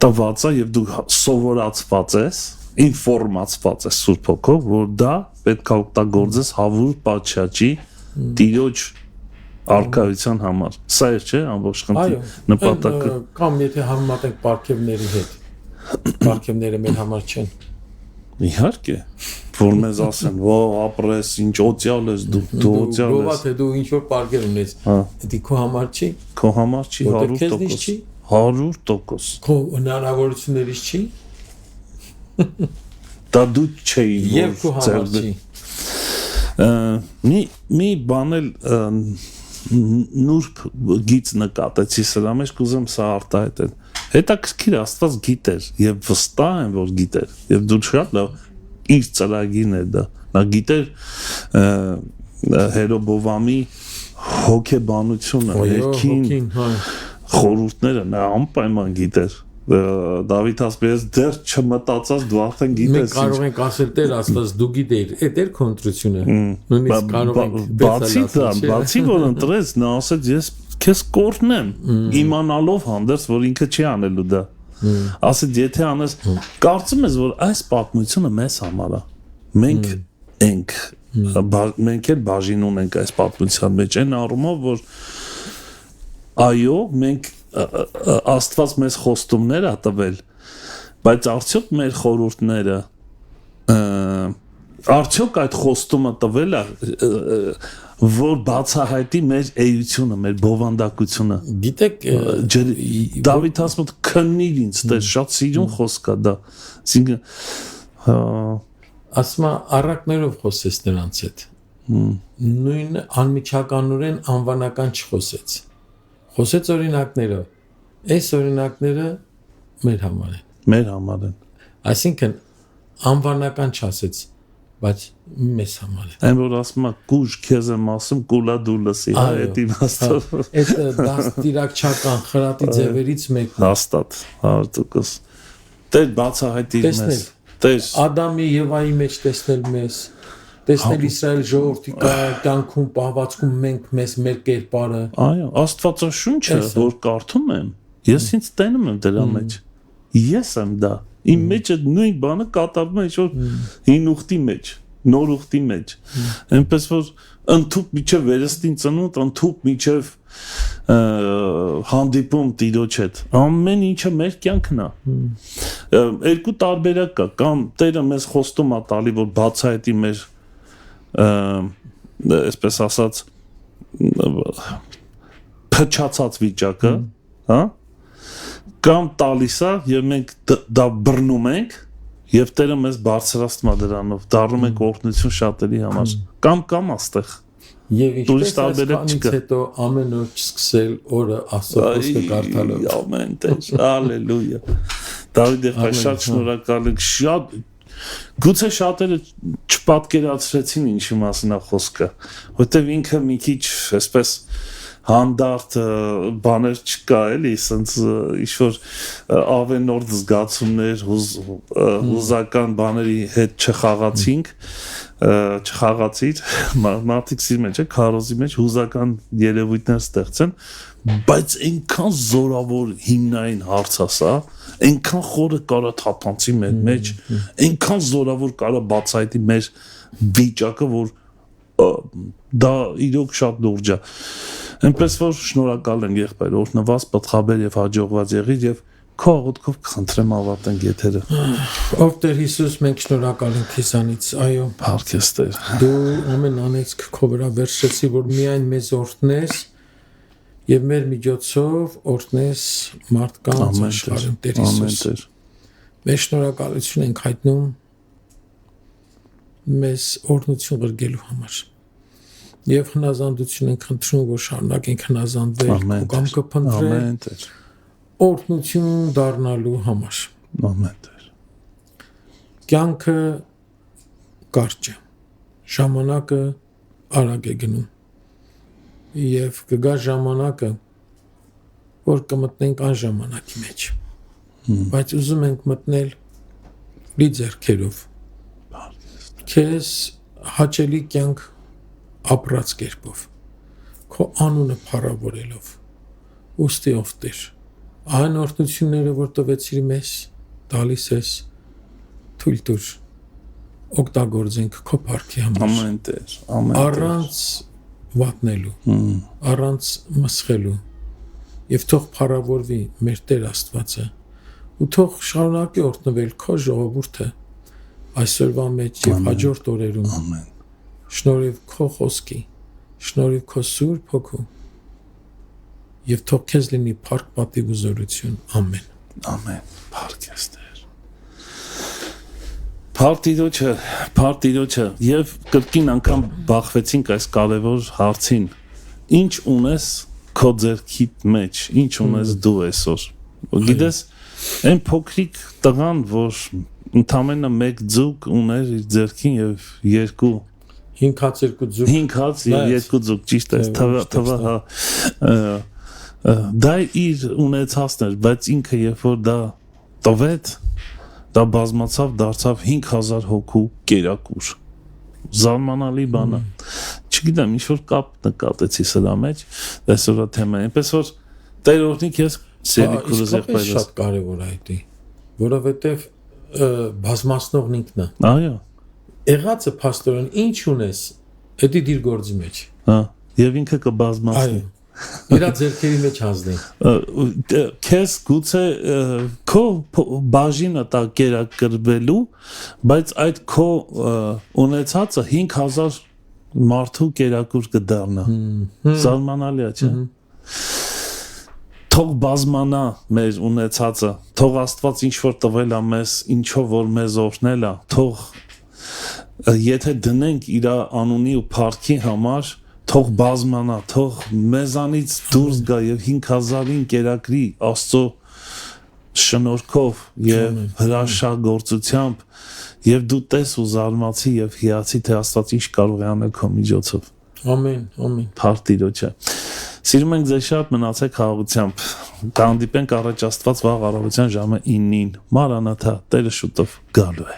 տված է եւ դու սովորացված ես, ինֆորմացված ես Սուրբ Հոգով, որ դա պետք է օգտագործես հավուր պատշաճի Տիրոջ արքայության համար։ Սա է, չէ՞, ամբողջ խնդիրը, նպատակը։ Կամ եթե համեմատենք պարգևների հետ, պարգևները մեր համար չեն։ Իհարկե, որ մեզ ասեն, «Ո, ապրես, ինչ օծյալ ես դու օծյալ ես»։ Գովա թե դու ինչ որ պարգև ունես, դա քո համար չի։ Քո համար չի 100%։ 100%։ Քո հնարավորություններից չի։ Դա դու չէի Եվ քո համար չի։ Մի բան էլ նուրբ գից նկատեցի սրա մեջ, կուզեմ սա արտահայտել։ Հետաքրքիր Աստված գիտեր եւ վստահ եմ, որ գիտեր եւ դու շատ լավ իր ծրագիրն է դա։ Նա գիտեր Հերոբովամի հոգեբանությունը, երկին խորհուրդները, նա անպայման գիտեր։ Դավիթ ասես դեռ չմտածած դու արդեն գիտես։ Մենք կարող ենք ասել Տեր Աստված դու գիտեիր, այդ էր քո ընտրությունը։ Նույնիսկ կարող ենք բացի որ ընտրեց, նա ասեց ես քեզ կօրհնեմ, իմանալով հանդերձ որ ինքը չի անելու դա։ Ասեց եթե անես, կարծում ես որ այս պատմությունը մեզ համար է։ Մենք էլ բաժին ունենք այս պատմության մեջ, այն առումով որ այո, մենք Աստված մեզ խոստումներ ա տվել, բայց արդյոք մեր խորհուրդները արդյոք այդ խոստումը տվել է որ բացահայտի մեր էությունը, մեր բովանդակությունը։ Գիտեք, Դավիթ ասում է քննիր ինձ, դե շատ սիրուն խոսք է դա։ Ասма առակներով խոսեց նրանց հետ։ Նույն անմիջականորեն անվանական չխոսեց։ Խոսեց օրինակներով։ Այս օրինակները մեր համար են։ Մեր համար են։ Այսինքն անվանական չասեց, բայց մեզ համար են։ Այն որ ասում է կուժ քեզ եմ ասում, կուլա դու լսի, հա, այդ իմաստով։ Այդ դաստիարակչական խրատի ձևերից մեկն է։ Հաստատ, 100%։ Տեր բացահայտիր մեզ։ Տեր Ադամի Եվայի մեջ տեսնել մեզ։ Տեսնել Իսրայել ժողովրդի կյանքում պահվածքում մենք մեր կերպարը։ Այո, Աստվածաշունչը, որ կարդում եմ, ես ինձ տենում եմ դրա մեջ։ Ես եմ դա։ Իմ մեջ այդ նույն բանը կատարվում է ինչ-որ հին ուխտի մեջ, նոր ուխտի մեջ։ Այնպես որ ընդཐུպ միջև վերստին ծնունդ, ընդཐུպ միջև հանդիպում Տիրոջ հետ, ամեն ինչը մեր կյանքն է։ Երկու տարբերակ կա, կամ Տերը մեզ խոստում է տալի, որ բացահայտի մեր այսպես ասած փչացած վիճակը, հա? Կամ տալիս է եւ մենք դա բռնում ենք եւ Տերը մեզ բարձրացնում է դրանով, դառնում ենք օրհնություն շատերի համար, կամ աստեղ։ Եվ ինչպես այսքանից հետո ամեն օր չսկսել օրը Աստծո խոսքը կարդալով։ Ամեն տեղ, հալելույա։ Դավիթը շատ շնորհակալ ենք, շատ գուցե շատերը չպատկերացրեցին ինչի մասին է խոսքը, որտեվ ինքը մի քիչ այսպես հանդարտ բաներ չկա էլի, ասենց ինչ-որ ավենորդ զգացումներ, հուզական բաների հետ չխաղացիր, մարդիկ սիրում են, չէ, քարոզի մեջ հուզական երևույթներ ստեղծեն, բայց այնքան զորավոր հիմնային հարց է սա, այնքան խորը կարա թափանցի մեր մեջ, այնքան զորավոր կարա բացահայտի մեր վիճակը, որ դա իրոք շատ լուրջ է։ Այնպես որ շնորհակալ եմ եղբայր, օրհնված, պտղաբեր եւ հաջողված եղիր եւ քո աղոթքով կխնդրեմ ավարտենք եթերը։ Ով Տեր Հիսուս, մենք շնորհակալ ենք քեզանից, այո, փառք ես Տեր։ Դու ամեն անեծք քո վրա վերցրեցի, որ միայն մեզ օրհնես եւ մեր միջոցով օրհնես մարդկանց աշխարհում, Տեր Հիսուս։ Մեր շնորհակալություն ենք հայտնում մեզ օրհնություն ղրգելու համար։ Եվ հնազանդություն ենք խնդրում, որ շարունակենք հնազանդվել, քո կամքը փնտրել, օրհնություն դառնալու համար։ Ամեն Տեր։ Կյանքը կարճ է, ժամանակը արագ է գնում, եւ կգա ժամանակը, որ կմտնենք այն ժամանակի մեջ, բայց ուզում ենք մտնել լի ձեռքերով, քեզ հաճելի կյանք ապրած կերպով, քո անունը փառավորելով, ուստի ով Տեր, այն օրհնությունները, որ տվեցիր մեզ, տալիս ես, թույլ տուր, օգտագործենք քո փառքի համար։ Ամեն Տեր, ամեն Տեր։ Առանց վատնելու, առանց մսխելու, եւ թող փառավորվի մեր Տեր Աստվածը, ու թող շարունակի օրհնվել քո ժողովուրդը այսօրվա մեջ եւ հաջորդ օրերում։ Ամեն։ Շնորհիվ քո խոսքի, շնորհիվ քո Սուրբ Հոգու, եւ թող քեզ լինի փառք, պատիվ ու զորություն։ Ամեն։ Ամեն։ Փառք ես Տեր։ Փառք Տիրոջը, եւ կրկին անգամ բախվեցինք այս կարևոր հարցին։ Ինչ ունես քո ձեռքի մեջ, ինչ ունես դու այսօր։ Գիտես, այն փոքրիկ տղան, որ ընդամենը մեկ ձուկ ուներ իր ձեռքին եւ երկու 5 հաց 2 ձուկ 5 հաց եւ 2 ձուկ, ճիշտ է, թվա հա դա իր ունեցածն էր, բայց ինքը երբ որ դա տվեց, դա բազմացավ, դարձավ 5000 հոգու կերակուր։ Զարմանալի բան է։ Չգիտեմ, ինչ որ կապ նկատեցի սրա մեջ, այսօրվա թեմային, այնպես որ Տեր օրհնի քեզ սերի քուրս եղբայրս։ Շատ կարևոր է դա, որովհետեւ բազմացնողն ինքն է։ Այո։ Եղածը փաստորեն ինչ ունես, դա դիր գործի մեջ։ Հա, եւ ինքը կբազմացնի։ Այո։ Իրա ձեռքերի մեջ հանձնի։ Քեզ գուցե քո բաժինը տա կերակրվելու, բայց այդ քո ունեցածը 5000 մարդու կերակուր կդառնա։ Զարմանալի է, չէ՞։ Թող բազմանա մեր ունեցածը, թող Աստված ինչ որ տվել է մեզ, ինչով որ մեզ օրհնել է, թող եթե դնենք իր անունի ու փառքի համար, թող բազմանա, թող մեզանից դուրս գա եւ 5000-ին կերակրի Աստծո շնորհքով եւ հրաշագործությամբ եւ դու տես ու զարմացի եւ հիացի թե Աստված ինչ կարող է անել քո միջոցով։ Ամեն, ամեն։ Փառք Տիրոջը։ Սիրում ենք ձեզ շատ, մնացեք խաղաղությամբ։ Կհանդիպենք առաջ Աստված վաղ առավոտյան ժամը 9-ին։ Մանրաթա, Տերը շուտով գալու է։